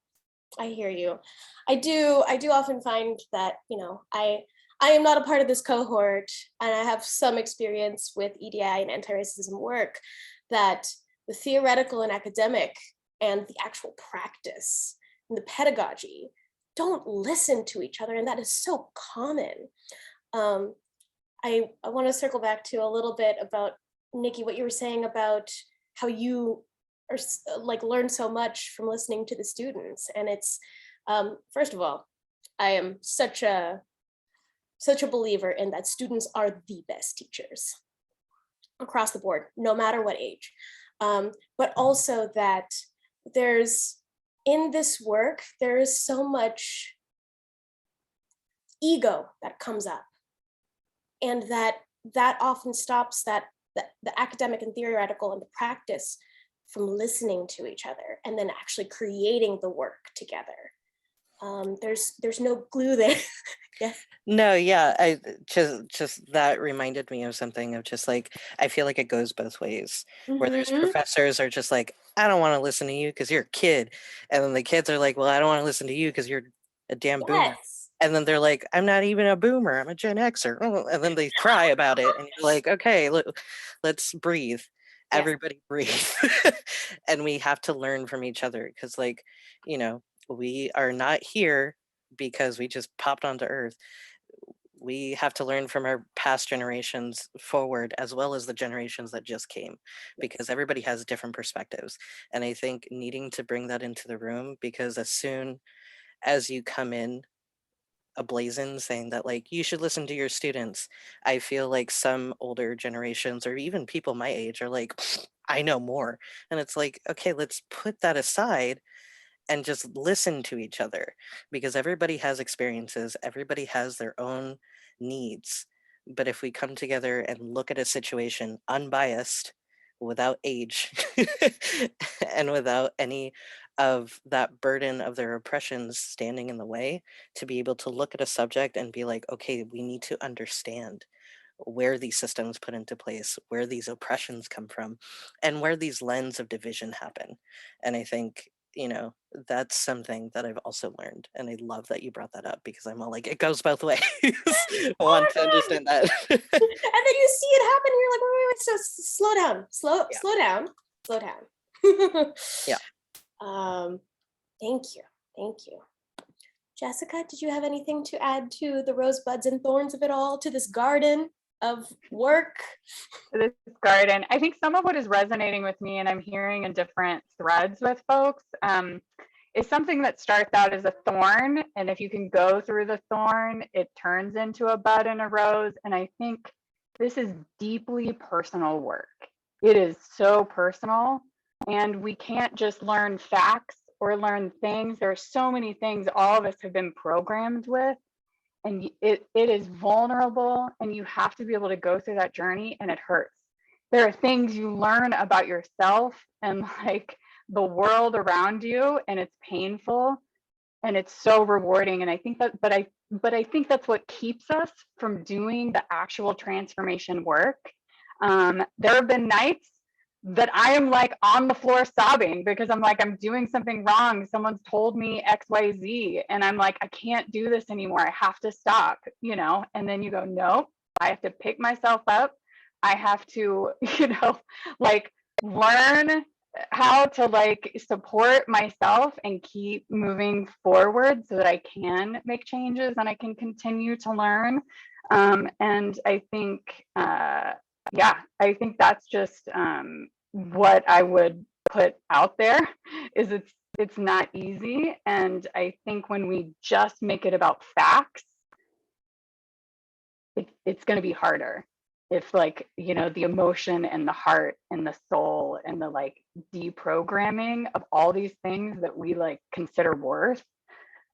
I hear you. I do often find that, I am not a part of this cohort, and I have some experience with EDI and anti-racism work, that the theoretical and academic and the actual practice and the pedagogy don't listen to each other, and that is so common. I want to circle back to a little bit about, Nikki, what you were saying about how you are like learn so much from listening to the students. And it's, first of all, I am such a believer in that students are the best teachers across the board, no matter what age. But also that in this work, there is so much ego that comes up, and that often stops the academic and theoretical and the practice from listening to each other and then actually creating the work together. There's no glue there. Yeah. No, yeah, I just that reminded me of something, of just like, I feel like it goes both ways, where there's professors are just like, I don't want to listen to you because you're a kid, and then the kids are like, well, I don't want to listen to you because you're a damn boomer. Yes. And then they're like, I'm not even a boomer, I'm a Gen Xer. And then they cry about it, and you're like, okay, let's breathe. Yes. Everybody breathe. And we have to learn from each other, because like, we are not here because we just popped onto Earth. We have to learn from our past generations forward, as well as the generations that just came, because everybody has different perspectives. And I think needing to bring that into the room, because as soon as you come in ablazing saying that like, you should listen to your students, I feel like some older generations, or even people my age, are like, I know more. And it's like, okay, let's put that aside and just listen to each other, because everybody has experiences, everybody has their own needs. But if we come together and look at a situation unbiased, without age, and without any of that burden of their oppressions standing in the way, to be able to look at a subject and be like, okay, we need to understand where these systems put into place, where these oppressions come from, and where these lens of division happen. And I think, you know, that's something that I've also learned. And I love that you brought that up, because I'm all like, it goes both ways. I want to understand that. And then you see it happen, and you're like, wait, so slow down, Yeah. slow down. Yeah. Thank you. Jessica, did you have anything to add to the rosebuds and thorns of it all, to this garden of work? This garden, I think some of what is resonating with me, and I'm hearing in different threads with folks, is something that starts out as a thorn, and if you can go through the thorn, it turns into a bud and a rose. And I think this is deeply personal work. It is so personal, and we can't just learn facts or learn things. There are so many things all of us have been programmed with, and it is vulnerable, and you have to be able to go through that journey, and it hurts. There are things you learn about yourself and like the world around you, and it's painful, and it's so rewarding. And I think that, but I think that's what keeps us from doing the actual transformation work. There have been nights that I am like on the floor sobbing because I'm like, I'm doing something wrong. Someone's told me XYZ, and I'm like, I can't do this anymore. I have to stop, you know? And then you go, no, I have to pick myself up. I have to, you know, like learn how to like support myself and keep moving forward so that I can make changes and I can continue to learn. And I think, yeah, I think that's just what I would put out there, is it's not easy. And I think when we just make it about facts, it's going to be harder. If like, you know, the emotion and the heart and the soul and the like deprogramming of all these things that we like consider worth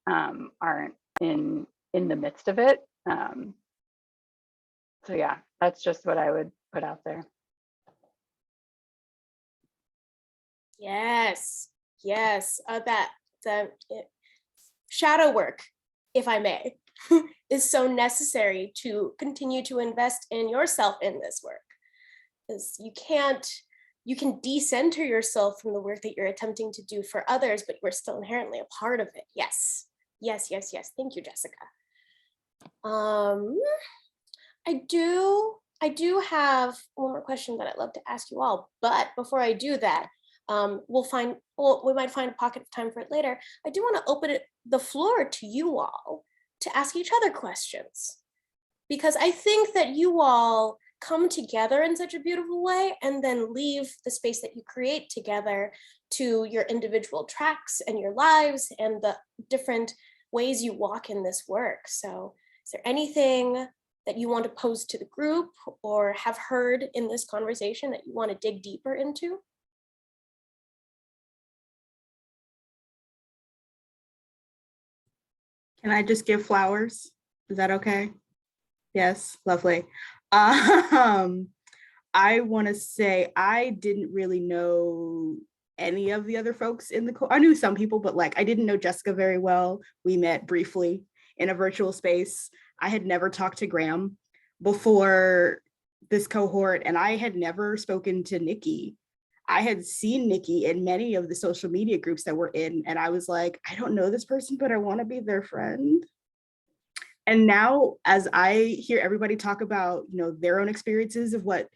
aren't in the midst of it. So yeah, that's just what I would put out there. Yes, shadow work, if I may, is so necessary to continue to invest in yourself in this work. Because you can decenter yourself from the work that you're attempting to do for others, but you're still inherently a part of it. Yes. Thank you, Jessica. I do have one more question that I'd love to ask you all, but before I do that, we might find a pocket of time for it later. I do want to open the floor to you all to ask each other questions, because I think that you all come together in such a beautiful way and then leave the space that you create together to your individual tracks and your lives and the different ways you walk in this work. So is there anything that you want to pose to the group or have heard in this conversation that you want to dig deeper into? Can I just give flowers? Is that okay? Yes, lovely. I want to say I didn't really know any of the other folks in the I knew some people, but like I didn't know Jessica very well. We met briefly in a virtual space. I had never talked to Graham before this cohort, and I had never spoken to Nikki. I had seen Nikki in many of the social media groups that we're in, and I was like, I don't know this person, but I want to be their friend. And now, as I hear everybody talk about, you know, their own experiences of what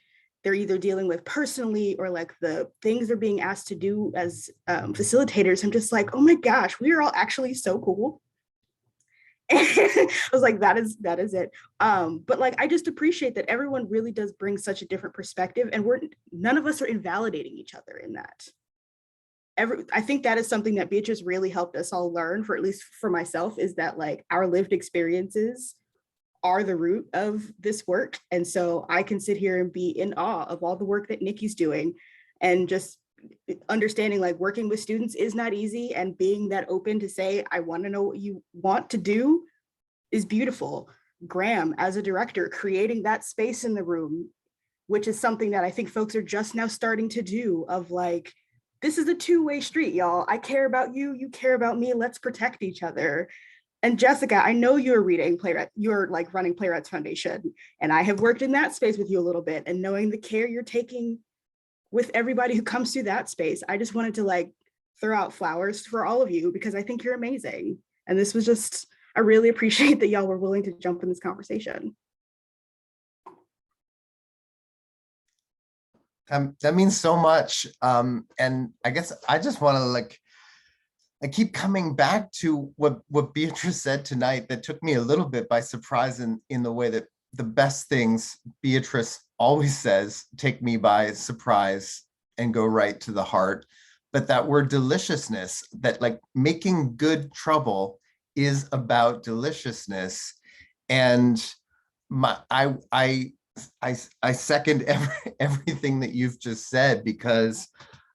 they're either dealing with personally or like the things they're being asked to do as facilitators, I'm just like, oh my gosh, we are all actually so cool. I was like, that is it. But like, I just appreciate that everyone really does bring such a different perspective, and none of us are invalidating each other in that. I think that is something that Beatrice really helped us all learn, for at least for myself, is that like our lived experiences are the root of this work. And so I can sit here and be in awe of all the work that Nikki's doing and just understanding like working with students is not easy, and being that open to say, I want to know what you want to do is beautiful. Graham, as a director, creating that space in the room, which is something that I think folks are just now starting to do, of like, this is a two-way street, y'all. I care about you, you care about me, let's protect each other. And Jessica, I know you're reading Playwright, you're like running Playwrights Foundation, and I have worked in that space with you a little bit, and knowing the care you're taking with everybody who comes through that space, I just wanted to like throw out flowers for all of you, because I think you're amazing. And this was just, I really appreciate that y'all were willing to jump in this conversation. That means so much. And I guess I just want to like, I keep coming back to what Beatrice said tonight that took me a little bit by surprise in the way that the best things Beatrice always says take me by surprise and go right to the heart. But that word deliciousness, that like making good trouble is about deliciousness. And I second everything that you've just said, because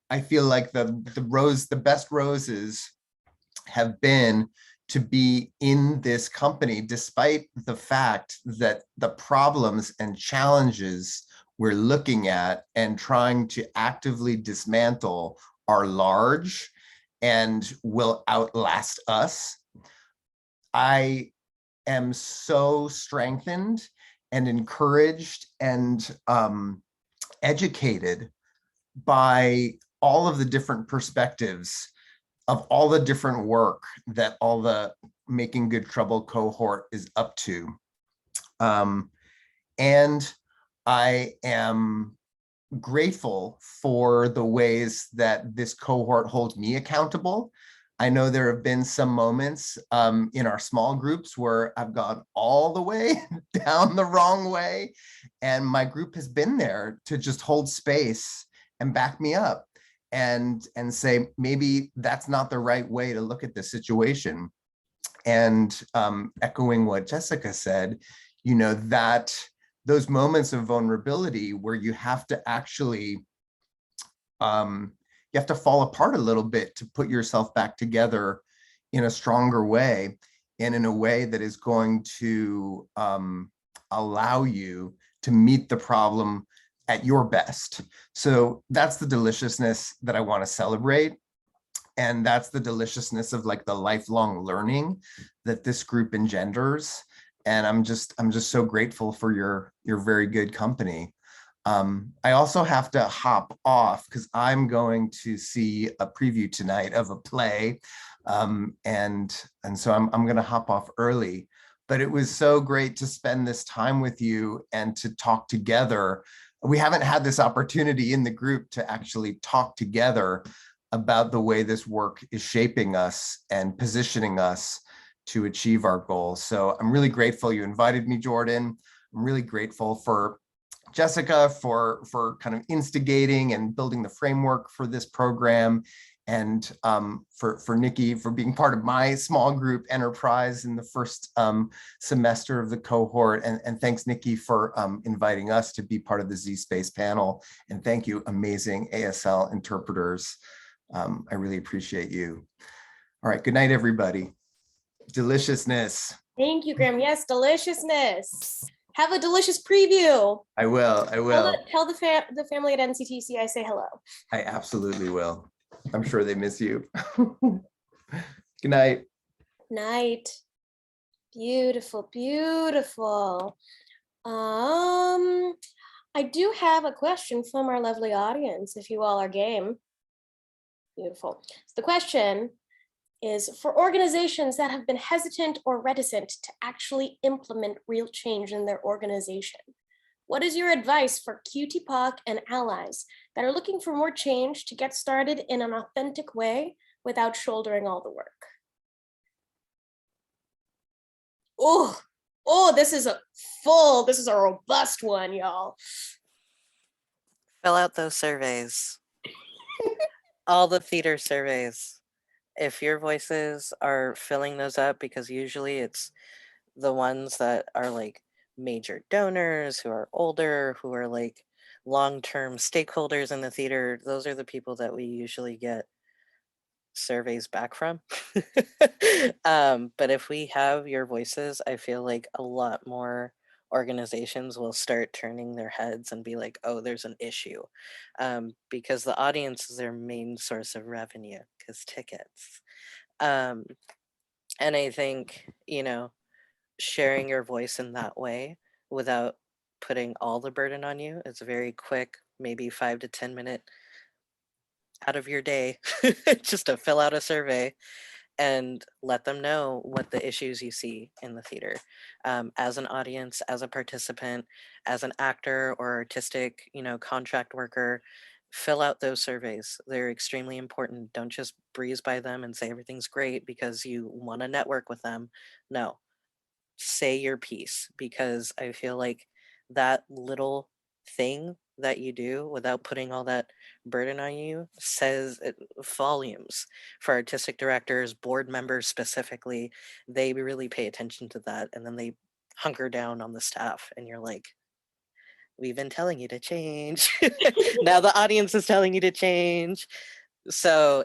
I feel like the best roses have been to be in this company, despite the fact that the problems and challenges we're looking at and trying to actively dismantle are large and will outlast us. I am so strengthened and encouraged and educated by all of the different perspectives of all the different work that all the Making Good Trouble cohort is up to. And I am grateful for the ways that this cohort holds me accountable. I know there have been some moments in our small groups where I've gone all the way down the wrong way, and my group has been there to just hold space and back me up and say, maybe that's not the right way to look at the situation. And echoing what Jessica said, you know, that those moments of vulnerability where you have to actually, you have to fall apart a little bit to put yourself back together in a stronger way, and in a way that is going to allow you to meet the problem at your best. So that's the deliciousness that I want to celebrate. And that's the deliciousness of like the lifelong learning that this group engenders. And I'm just so grateful for your very good company. I also have to hop off because I'm going to see a preview tonight of a play. And so I'm going to hop off early. But it was so great to spend this time with you and to talk together. We haven't had this opportunity in the group to actually talk together about the way this work is shaping us and positioning us to achieve our goals. So I'm really grateful you invited me, Jordan. I'm really grateful for Jessica for kind of instigating and building the framework for this program, and for Nikki for being part of my small group enterprise in the first semester of the cohort. And thanks, Nikki, for inviting us to be part of the Z-Space panel. And thank you, amazing ASL interpreters. I really appreciate you. All right, good night, everybody. Deliciousness. Thank you, Graham. Yes, deliciousness. Have a delicious preview. I will. Tell the family at NCTC I say hello. I absolutely will. I'm sure they miss you. Good night. Night. Beautiful, beautiful. I do have a question from our lovely audience, if you all are game. Beautiful. So the question is, for organizations that have been hesitant or reticent to actually implement real change in their organization, what is your advice for QTPOC and allies that are looking for more change to get started in an authentic way without shouldering all the work? Oh, this is a robust one, y'all. Fill out those surveys. All the theater surveys. If your voices are filling those up, because usually it's the ones that are like major donors who are older, who are like long-term stakeholders in the theater, those are the people that we usually get surveys back from. But if we have your voices, I feel like a lot more organizations will start turning their heads and be like, oh, there's an issue. Because the audience is their main source of revenue, because tickets. And I think, sharing your voice in that way without putting all the burden on you, it's a very quick, maybe 5 to 10 minute out of your day just to fill out a survey and let them know what the issues you see in the theater. As an audience, as a participant, as an actor or artistic, contract worker, fill out those surveys. They're extremely important. Don't just breeze by them and say everything's great because you want to network with them. No, say your piece, because I feel like that little thing that you do without putting all that burden on you says volumes for artistic directors, board members specifically. They really pay attention to that, and then they hunker down on the staff, and you're like, we've been telling you to change. Now the audience is telling you to change. So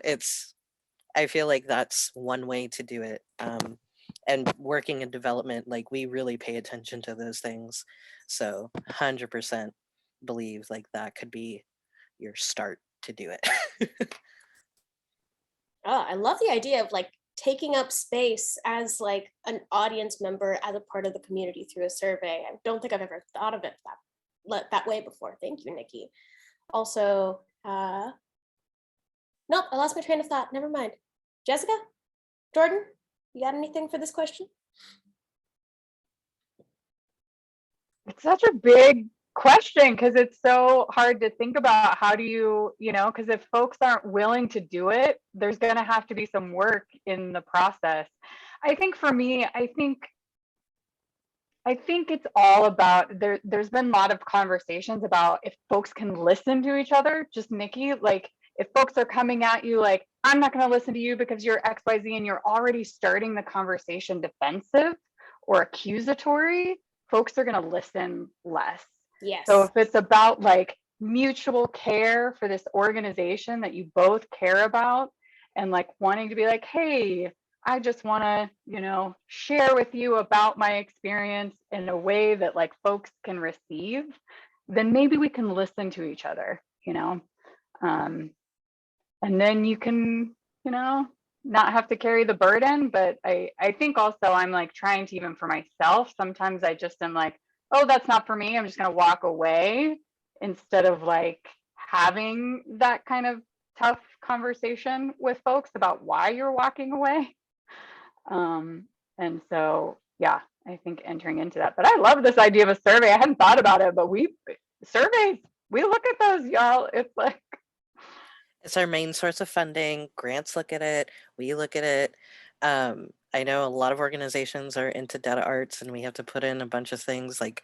I feel like that's one way to do it. And working in development, like, we really pay attention to those things. So 100% believe like that could be your start to do it. Oh, I love the idea of like taking up space as like an audience member as a part of the community through a survey. I don't think I've ever thought of it that way before. Thank you, Nikki. Also, nope, I lost my train of thought. Never mind. Jessica, Jordan, you got anything for this question? It's such a big question because it's so hard to think about. How do you, because if folks aren't willing to do it, there's going to have to be some work in the process. I think for me, I think it's all about, there's been a lot of conversations about if folks can listen to each other. Just Nikki, like, if folks are coming at you like, I'm not going to listen to you because you're XYZ, and you're already starting the conversation defensive or accusatory, folks are going to listen less. Yes. So if it's about like mutual care for this organization that you both care about, and like wanting to be like, hey, I just want to, share with you about my experience in a way that like folks can receive, then maybe we can listen to each other, and then you can, not have to carry the burden. But I think also I'm like trying to, even for myself, sometimes I just am like, oh, that's not for me, I'm just going to walk away, instead of like having that kind of tough conversation with folks about why you're walking away. And so, yeah, I think entering into that. But I love this idea of a survey. I hadn't thought about it, but surveys, we look at those, y'all. It's like, It's our main source of funding. Grants look at it. We look at it. I know a lot of organizations are into data arts, and we have to put in a bunch of things like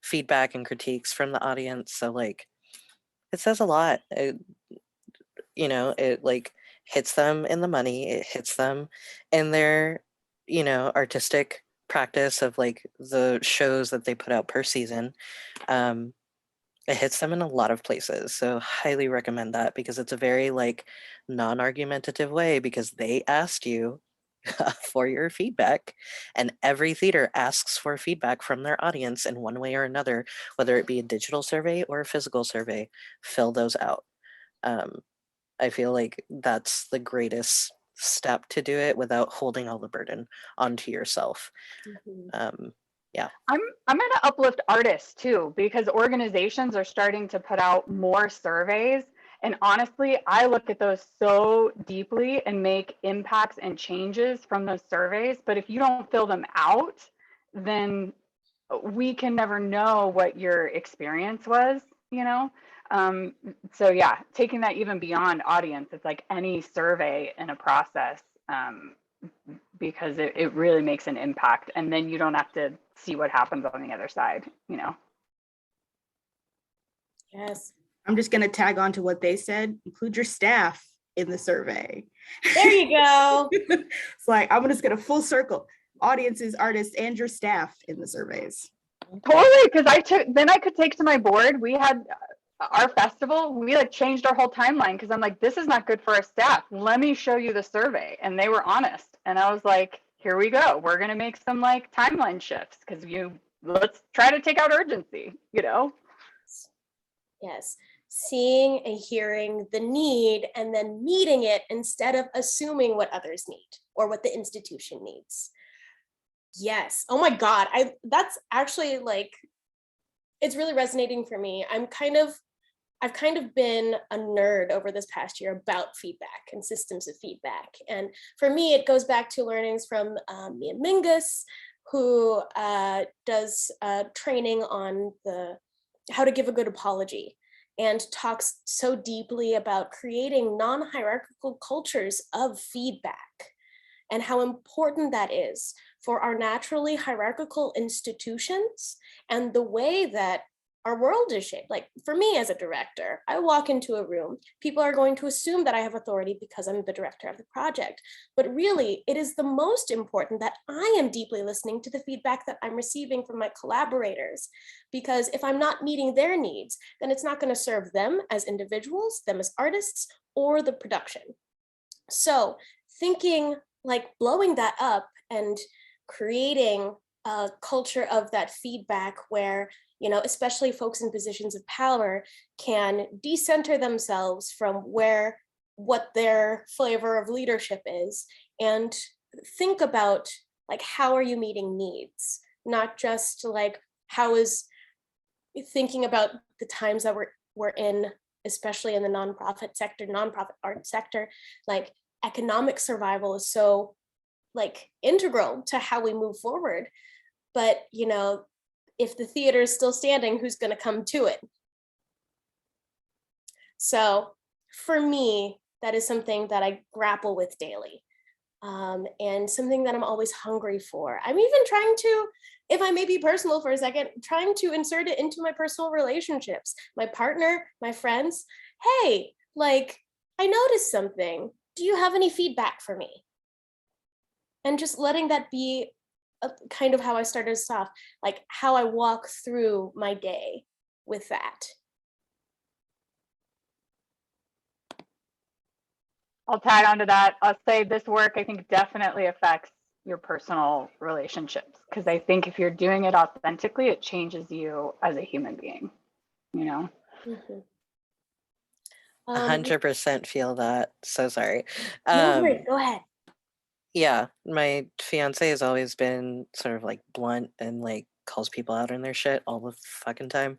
feedback and critiques from the audience. So like, it says a lot. It like hits them in the money. It hits them in their, artistic practice of like the shows that they put out per season. It hits them in a lot of places. So highly recommend that, because it's a very like non-argumentative way, because they asked you for your feedback, and every theater asks for feedback from their audience in one way or another, whether it be a digital survey or a physical survey. Fill those out. I feel like that's the greatest step to do it without holding all the burden onto yourself. Mm-hmm. Yeah. I'm going to uplift artists too, because organizations are starting to put out more surveys. And honestly, I look at those so deeply and make impacts and changes from those surveys. But if you don't fill them out, then we can never know what your experience was, So yeah, taking that even beyond audience, it's like any survey in a process, because it really makes an impact, and then you don't have to see what happens on the other side, Yes. I'm just going to tag on to what they said. Include your staff in the survey. There you go. It's like, I'm just going to full circle audiences, artists, and your staff in the surveys. Totally, because I could take to my board. We had our festival, we like changed our whole timeline because I'm like, this is not good for our staff. Let me show you the survey. And they were honest. And I was like, here we go. We're going to make some like timeline shifts because let's try to take out urgency, you know? Yes. Seeing and hearing the need and then meeting it instead of assuming what others need or what the institution needs. Yes. Oh my God. That's actually like, it's really resonating for me. I've kind of been a nerd over this past year about feedback and systems of feedback. And for me, it goes back to learnings from Mia Mingus, who does training on how to give a good apology, and talks so deeply about creating non-hierarchical cultures of feedback and how important that is for our naturally hierarchical institutions and the way that our world is shaped. Like for me as a director, I walk into a room, people are going to assume that I have authority because I'm the director of the project. But really, it is the most important that I am deeply listening to the feedback that I'm receiving from my collaborators. Because if I'm not meeting their needs, then it's not going to serve them as individuals, them as artists, or the production. So thinking like blowing that up and creating a culture of that feedback where, you know, especially folks in positions of power can decenter themselves from what their flavor of leadership is and think about like, how are you meeting needs? Not just like, how is thinking about the times that we're in, especially in the nonprofit sector, nonprofit art sector, like economic survival is so like integral to how we move forward. But, you know, if the theater is still standing, who's going to come to it? So for me, that is something that I grapple with daily, and something that I'm always hungry for. I'm even trying to, if I may be personal for a second, trying to insert it into my personal relationships, my partner, my friends. Hey, like, I noticed something. Do you have any feedback for me? And just letting that be kind of how I started us off, like how I walk through my day with that. I'll tag onto that. I'll say this work, I think, definitely affects your personal relationships, because I think if you're doing it authentically, it changes you as a human being, you know? Mm-hmm. 100% feel that. So sorry. No worries, go ahead. Yeah, my fiance has always been sort of like blunt and like calls people out on their shit all the fucking time.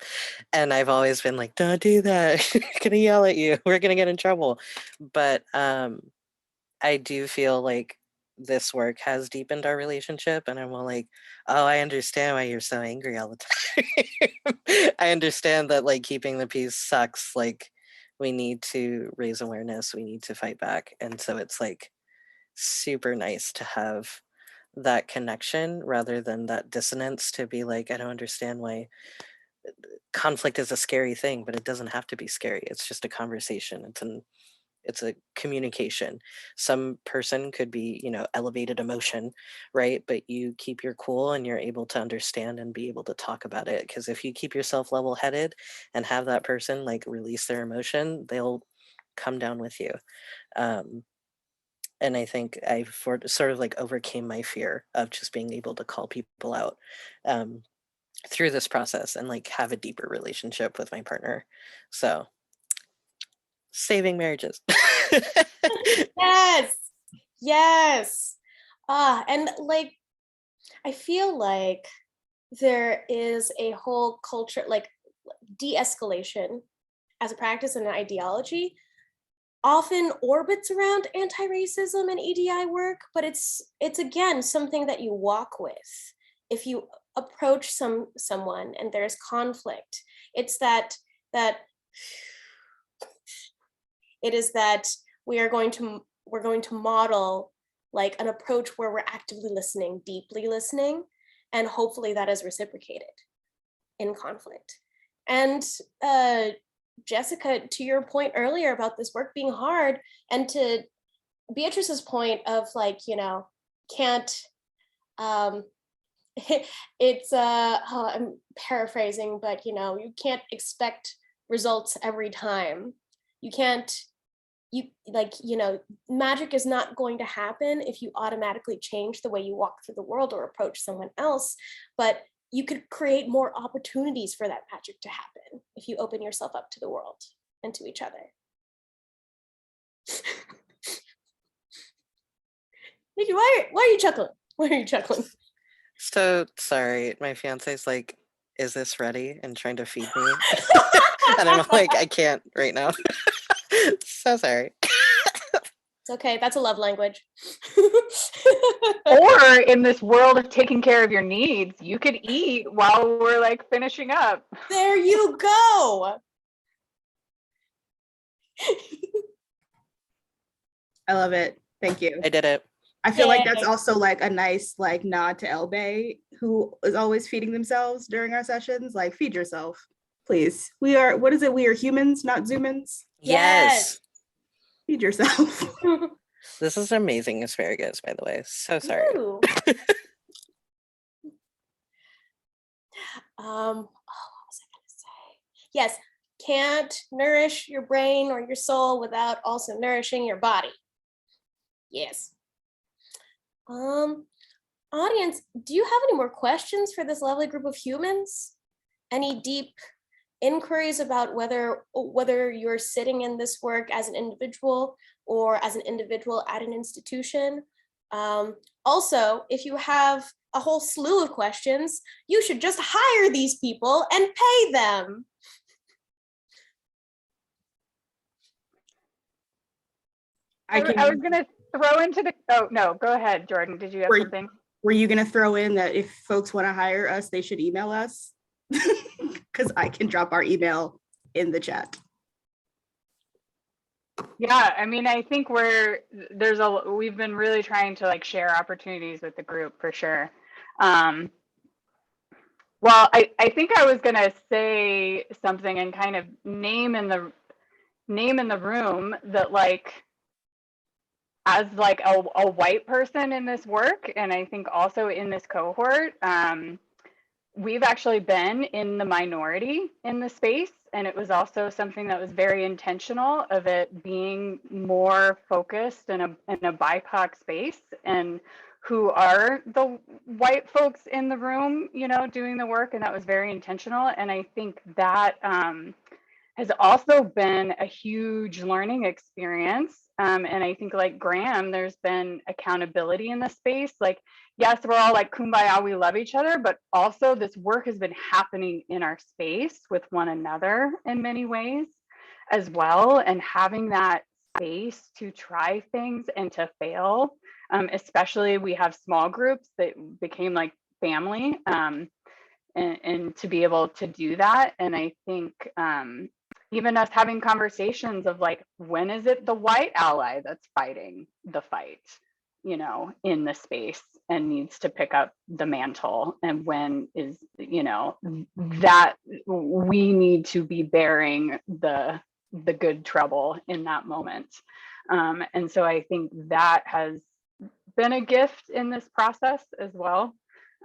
And I've always been like, don't do that. We're gonna yell at you. We're gonna get in trouble. But I do feel like this work has deepened our relationship, and I'm all like, oh, I understand why you're so angry all the time. I understand that like keeping the peace sucks. Like we need to raise awareness, we need to fight back. And so it's like super nice to have that connection rather than that dissonance, to be like, I don't understand why conflict is a scary thing, but it doesn't have to be scary. It's just a conversation. It's a communication. Some person could be, you know, elevated emotion, right? But you keep your cool and you're able to understand and be able to talk about it. Because if you keep yourself level-headed and have that person like release their emotion, they'll come down with you. And I think I sort of like overcame my fear of just being able to call people out through this process and like have a deeper relationship with my partner. So saving marriages. Yes, yes. And like, I feel like there is a whole culture, like de-escalation as a practice and an ideology often orbits around anti-racism and EDI work, but it's again something that you walk with. If you approach someone and there's conflict, it's that it is that we're going to model like an approach where we're actively listening, deeply listening, and hopefully that is reciprocated in conflict. And Jessica, to your point earlier about this work being hard, and to Beatrice's point of like, you know, can't, it's, I'm paraphrasing, but you know, you can't expect results every time. You can't, magic is not going to happen if you automatically change the way you walk through the world or approach someone else, but you could create more opportunities for that magic to happen if you open yourself up to the world and to each other. Nikki, why are you chuckling? Why are you chuckling? So sorry, my fiance's like, is this ready? And trying to feed me. And I'm like, I can't right now. So sorry. It's okay, that's a love language. Or in this world of taking care of your needs, you could eat while we're like finishing up. There you go. I love it. Thank you. I did it. I feel like Yay. that's also like a nice like nod to Elbe, who is always feeding themselves during our sessions. Like, feed yourself, please. We are, what is it? We are humans, not Zoomans. Yes. Feed yourself. This is amazing asparagus, by the way. So sorry. Ooh. What was I gonna say? Yes, can't nourish your brain or your soul without also nourishing your body. Yes. Audience, do you have any more questions for this lovely group of humans? Any deep inquiries about whether you're sitting in this work as an individual or as an individual at an institution? Also, if you have a whole slew of questions, you should just hire these people and pay them. I was gonna throw into the, oh no, go ahead, Jordan. Did you have something? Were you gonna throw in that if folks want to hire us, they should email us? Because I can drop our email in the chat. Yeah, I mean, I think we've been really trying to like share opportunities with the group for sure. Well, I think I was gonna say something and kind of name in the room that, like, as like a white person in this work, and I think also in this cohort, we've actually been in the minority in the space, and it was also something that was very intentional of it being more focused in a BIPOC space, and who are the white folks in the room, you know, doing the work, and that was very intentional. And I think that has also been a huge learning experience. And I think, like Graham, there's been accountability in the space. Like, yes, we're all like kumbaya, we love each other, but also this work has been happening in our space with one another in many ways as well. And having that space to try things and to fail, especially we have small groups that became like family, and to be able to do that. And I think even us having conversations of like, when is it the white ally that's fighting the fight, you know, in the space and needs to pick up the mantle, and when is, you know, that we need to be bearing the good trouble in that moment. And so I think that has been a gift in this process as well.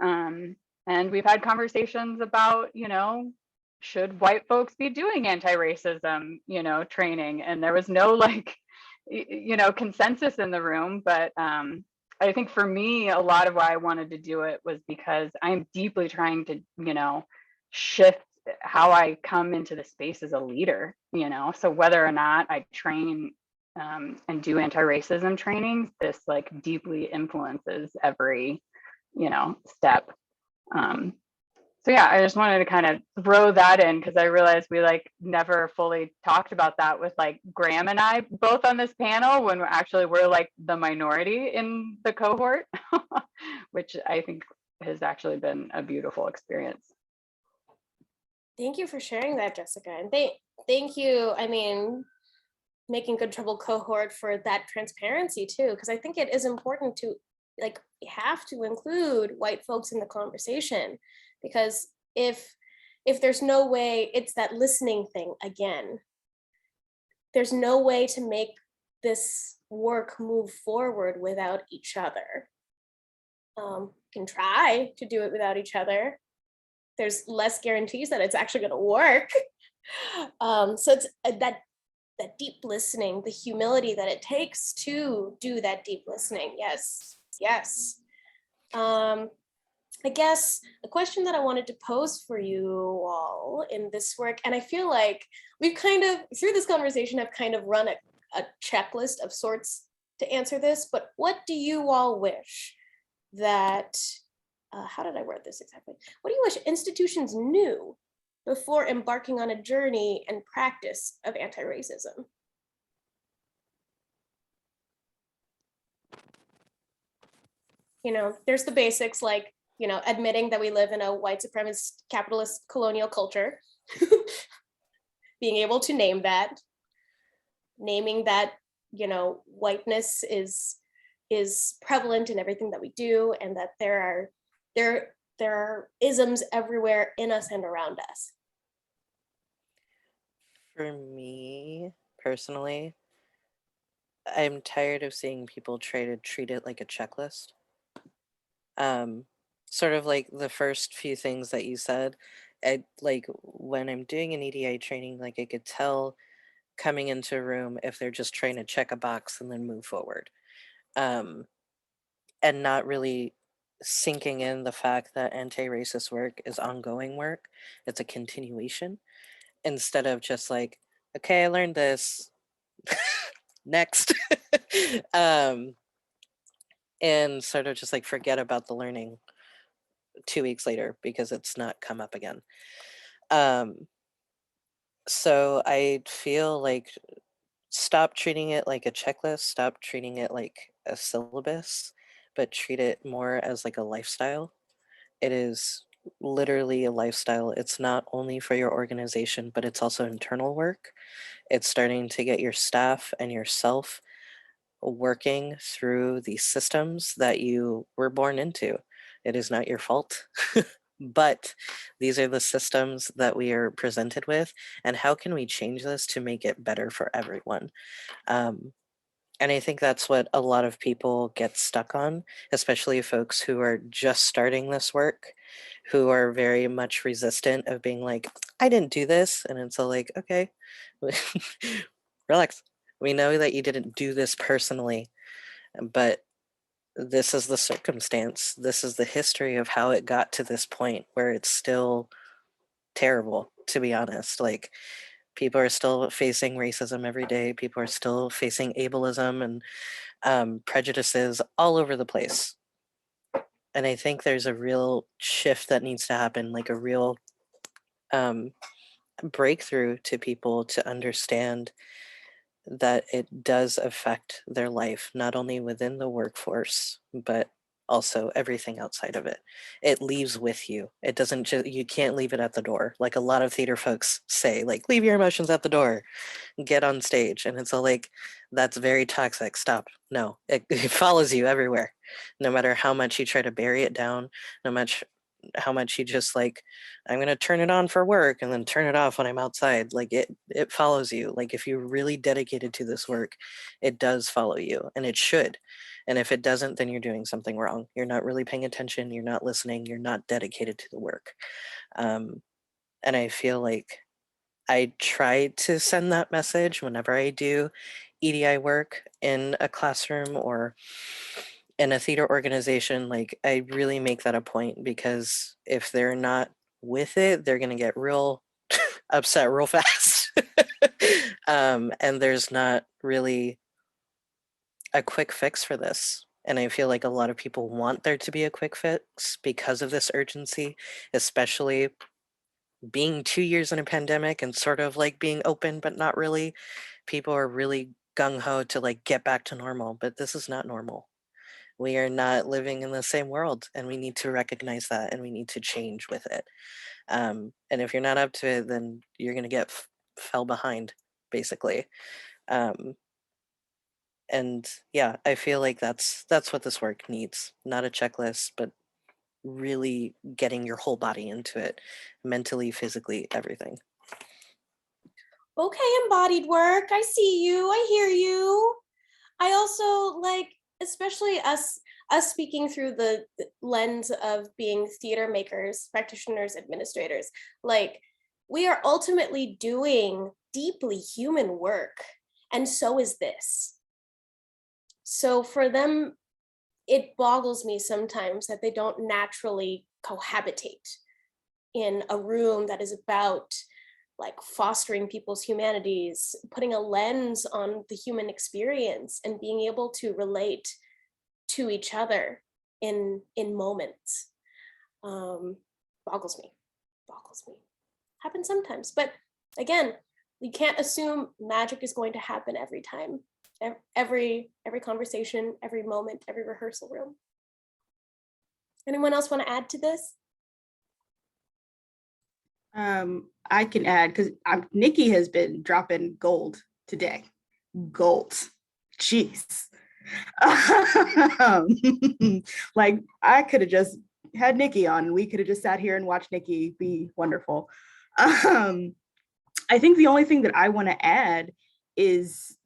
And we've had conversations about, you know, should white folks be doing anti-racism, you know, training? And there was no like, you know, consensus in the room. But I think for me, a lot of why I wanted to do it was because I'm deeply trying to, you know, shift how I come into the space as a leader, you know. So whether or not I train and do anti-racism trainings, this like deeply influences every, you know, step. So yeah, I just wanted to kind of throw that in because I realized we like never fully talked about that with like Graham and I both on this panel, when we're like the minority in the cohort, which I think has actually been a beautiful experience. Thank you for sharing that, Jessica. And thank you, I mean, Making Good Trouble cohort, for that transparency too, because I think it is important to, like, we have to include white folks in the conversation, because if there's no way, it's that listening thing again. There's no way to make this work move forward without each other. Can try to do it without each other. There's less guarantees that it's actually going to work, So it's that deep listening, the humility that it takes to do that deep listening. Yes, yes. I guess the question that I wanted to pose for you all in this work, and I feel like we've kind of, through this conversation, I've kind of run a checklist of sorts to answer this, but what do you all wish that, how did I word this exactly? What do you wish institutions knew before embarking on a journey and practice of anti-racism? You know, there's the basics like, you know, admitting that we live in a white supremacist capitalist colonial culture, being able to name that, naming that, you know, whiteness is prevalent in everything that we do, and that there are isms everywhere in us and around us. For me personally, I'm tired of seeing people try to treat it like a checklist. Sort of like the first few things that you said, like when I'm doing an EDI training, like I could tell coming into a room if they're just trying to check a box and then move forward. And not really sinking in the fact that anti-racist work is ongoing work. It's a continuation instead of just like, okay, I learned this. Next. And sort of just like forget about the learning 2 weeks later because it's not come up again. So I feel like stop treating it like a checklist, stop treating it like a syllabus, but treat it more as like a lifestyle. It is literally a lifestyle. It's not only for your organization, but it's also internal work. It's starting to get your staff and yourself working through the systems that you were born into. It is not your fault. But these are the systems that we are presented with, and how can we change this to make it better for everyone? And I think that's what a lot of people get stuck on, especially folks who are just starting this work, who are very much resistant of being like, I didn't do this. And it's all like, okay, relax. We know that you didn't do this personally, but this is the circumstance. This is the history of how it got to this point where it's still terrible, to be honest. Like, people are still facing racism every day. People are still facing ableism and prejudices all over the place. And I think there's a real shift that needs to happen, like a real breakthrough to people to understand that it does affect their life, not only within the workforce, but also everything outside of it. It leaves with you. It doesn't just, you can't leave it at the door. Like a lot of theater folks say, like, leave your emotions at the door, get on stage. And it's all like, that's very toxic. Stop. No, it follows you everywhere. No matter how much you try to bury it down, no much how much you just like, I'm going to turn it on for work and then turn it off when I'm outside. Like it follows you. Like if you're really dedicated to this work, it does follow you, and it should. And if it doesn't, then you're doing something wrong. You're not really paying attention. You're not listening. You're not dedicated to the work. And I feel like I try to send that message whenever I do EDI work in a classroom or in a theater organization. Like I really make that a point, because if they're not with it, they're going to get real upset real fast. And there's not really a quick fix for this. And I feel like a lot of people want there to be a quick fix because of this urgency, especially being 2 years in a pandemic and sort of like being open, but not really. People are really gung ho to like get back to normal, but this is not normal. We are not living in the same world, and we need to recognize that, and we need to change with it. And if you're not up to it, then you're going to get fell behind, basically. And yeah, I feel like that's what this work needs. Not a checklist, but really getting your whole body into it, mentally, physically, everything. Okay, embodied work. I see you. I hear you. I also like, especially us speaking through the lens of being theater makers, practitioners, administrators. Like, we are ultimately doing deeply human work, and so is this. So for them, it boggles me sometimes that they don't naturally cohabitate in a room that is about like fostering people's humanities, putting a lens on the human experience and being able to relate to each other in moments. Boggles me. Happens sometimes, but again, we can't assume magic is going to happen every time, every conversation, every moment, every rehearsal room. Anyone else want to add to this? I can add, because Nikki has been dropping gold today. Gold. Jeez. Like, I could have just had Nikki on and we could have just sat here and watched Nikki be wonderful. I think the only thing that I want to add is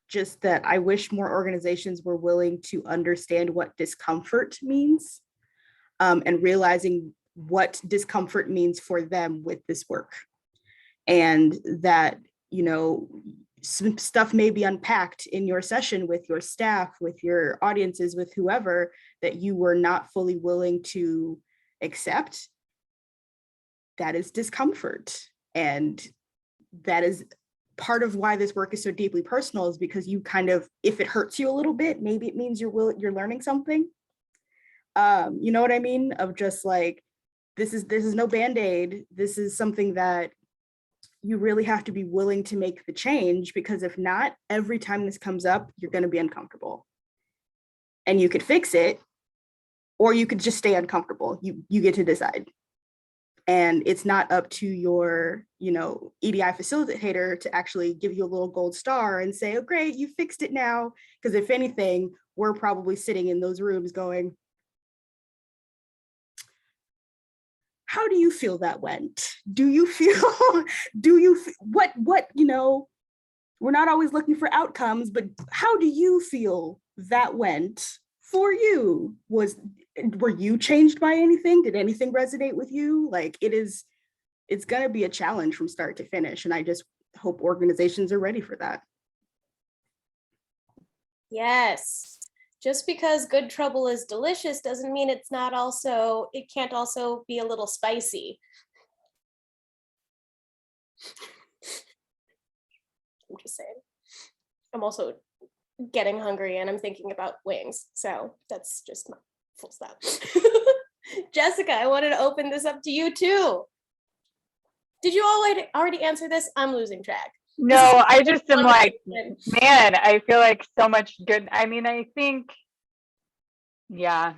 just that I wish more organizations were willing to understand what discomfort means, and realizing what discomfort means for them with this work. And that, you know, some stuff may be unpacked in your session with your staff, with your audiences, with whoever, that you were not fully willing to accept. That is discomfort. And that is part of why this work is so deeply personal, is because you kind of, if it hurts you a little bit, maybe it means you're learning something. You know what I mean? Of just like, this is no band-aid. This is something that you really have to be willing to make the change, because if not, every time this comes up, you're going to be uncomfortable. And you could fix it, or you could just stay uncomfortable. You get to decide. And it's not up to your, you know, EDI facilitator to actually give you a little gold star and say, oh, great, you fixed it now. Because if anything, we're probably sitting in those rooms going, how do you feel that went? Do you feel, what, you know, we're not always looking for outcomes, but how do you feel that went for you? Were you changed by anything? Did anything resonate with you? Like, it's going to be a challenge from start to finish. And I just hope organizations are ready for that. Yes. Just because good trouble is delicious doesn't mean it can't also be a little spicy. I'm just saying. I'm also getting hungry and I'm thinking about wings. So that's just my full stop. Jessica, I wanted to open this up to you too. Did you already answer this? I'm losing track. No, I just am like, man, I feel like so much good. I mean, I think, yeah,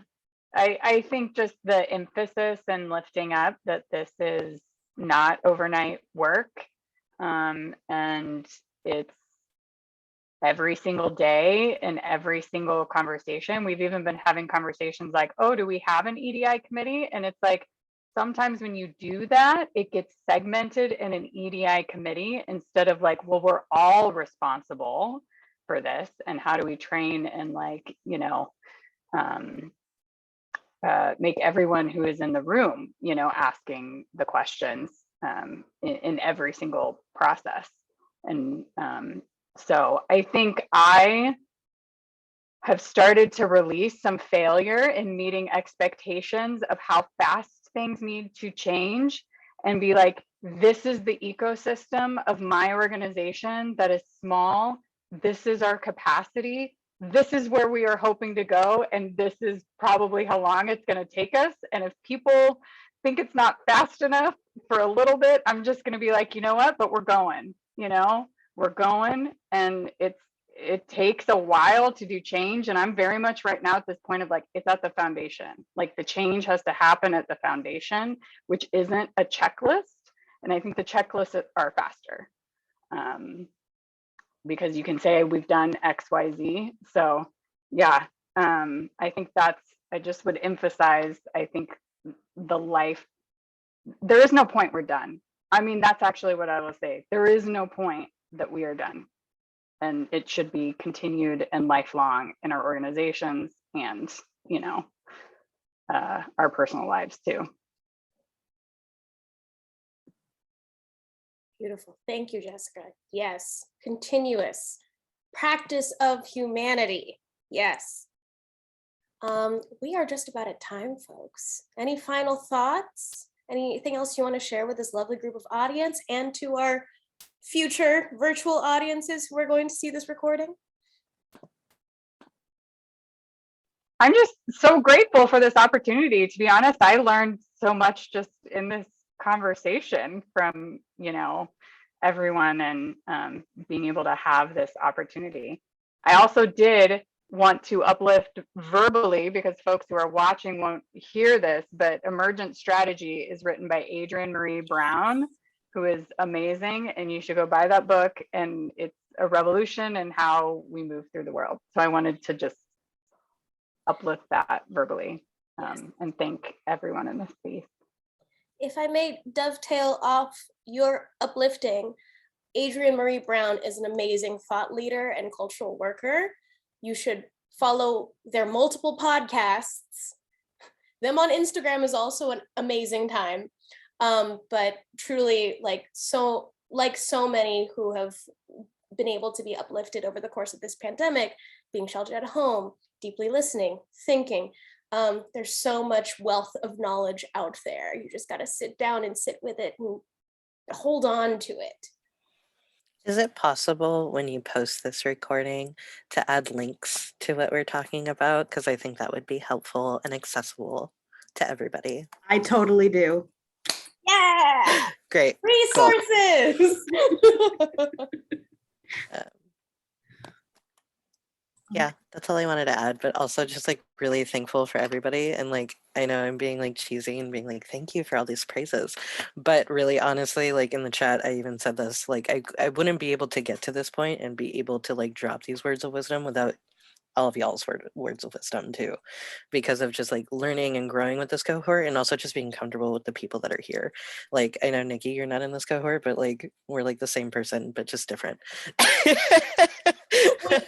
I think just the emphasis and lifting up that this is not overnight work. And it's every single day and every single conversation. We've even been having conversations like, oh, do we have an EDI committee? And it's like, sometimes when you do that, it gets segmented in an EDI committee instead of like, well, we're all responsible for this. And how do we train and like, you know, make everyone who is in the room, you know, asking the questions in every single process. And so I think I have started to release some failure in meeting expectations of how fast things need to change and be like, this is the ecosystem of my organization that is small. This is our capacity. This is where we are hoping to go. And this is probably how long it's going to take us. And if people think it's not fast enough for a little bit, I'm just going to be like, you know what, but we're going, you know, we're going. And it takes a while to do change. And I'm very much right now at this point of like, it's at the foundation. Like the change has to happen at the foundation, which isn't a checklist. And I think the checklists are faster because you can say we've done X, Y, Z. So yeah, I think I just would emphasize, I think there is no point we're done. I mean, that's actually what I will say. There is no point that we are done. And it should be continued and lifelong in our organizations and, you know, our personal lives too. Beautiful. Thank you, Jessica. Yes. Continuous practice of humanity. Yes. We are just about at time, folks. Any final thoughts? Anything else you want to share with this lovely group of audience and to our future virtual audiences who are going to see this recording? I'm just so grateful for this opportunity. To be honest, I learned so much just in this conversation from, everyone, and being able to have this opportunity. I also did want to uplift verbally, because folks who are watching won't hear this, but Emergent Strategy is written by Adrienne Marie Brown, who is amazing, and you should go buy that book. And it's a revolution in how we move through the world. So I wanted to just uplift that verbally, and thank everyone in this space. If I may dovetail off your uplifting, Adrienne Marie Brown is an amazing thought leader and cultural worker. You should follow their multiple podcasts. Them on Instagram is also an amazing time. But truly, like so many who have been able to be uplifted over the course of this pandemic, being sheltered at home, deeply listening, thinking. There's so much wealth of knowledge out there. You just got to sit down and sit with it and hold on to it. Is it possible when you post this recording to add links to what we're talking about? Because I think that would be helpful and accessible to everybody. I totally do. Yeah. Great. Resources. Cool. Yeah, that's all I wanted to add, but also just like really thankful for everybody. And like, I know I'm being like cheesy and being like, thank you for all these praises. But really, honestly, like in the chat, I even said this, like, I wouldn't be able to get to this point and be able to like drop these words of wisdom without all of y'all's words of wisdom too, because of just like learning and growing with this cohort, and also just being comfortable with the people that are here. Like, I know, Nikki, you're not in this cohort, but like, we're like the same person, but just different.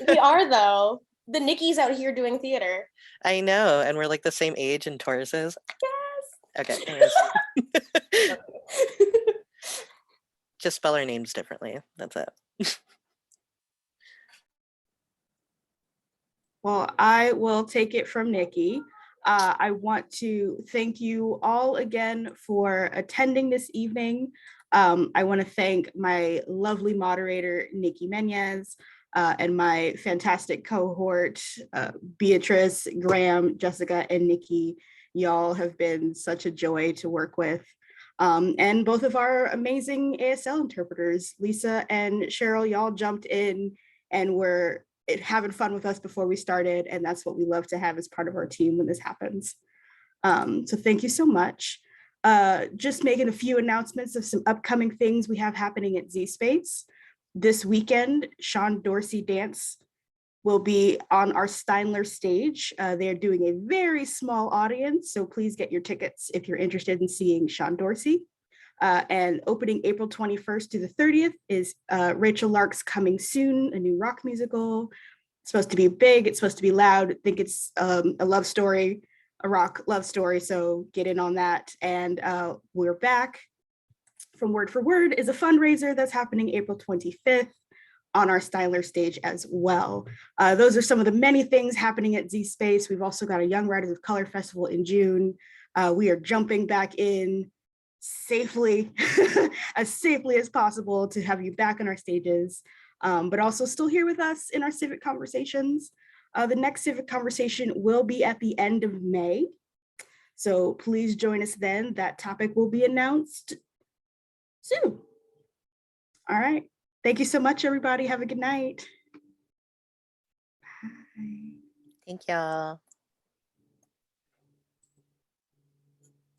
We are, though. The Nikki's out here doing theater. I know, and we're like the same age and Tauruses. Yes. Okay, anyways. Just spell our names differently. That's it. Well, I will take it from Nikki. I want to thank you all again for attending this evening. I want to thank my lovely moderator, Nikki Menez, and my fantastic cohort, Beatrice, Graham, Jessica, and Nikki. Y'all have been such a joy to work with. And both of our amazing ASL interpreters, Lisa and Cheryl, y'all jumped in and were having fun with us before we started. And that's what we love to have as part of our team when this happens. So thank you so much. Just making a few announcements of some upcoming things we have happening at Z Space. This weekend, Sean Dorsey Dance will be on our Steinler stage. They're doing a very small audience, so please get your tickets if you're interested in seeing Sean Dorsey. And opening April 21st to the 30th is Rachel Lark's Coming Soon, a new rock musical. It's supposed to be big, it's supposed to be loud. I think it's a love story, a rock love story, so get in on that. And we're back. From Word for Word is a fundraiser that's happening April 25th on our Steinler stage as well. Those are some of the many things happening at Z Space. We've also got a Young Writers of Color Festival in June. We are jumping back in safely, as safely as possible, to have you back on our stages, but also still here with us in our civic conversations. The next civic conversation will be at the end of May. So please join us then. That topic will be announced soon. All right. Thank you so much, everybody. Have a good night. Bye. Thank y'all.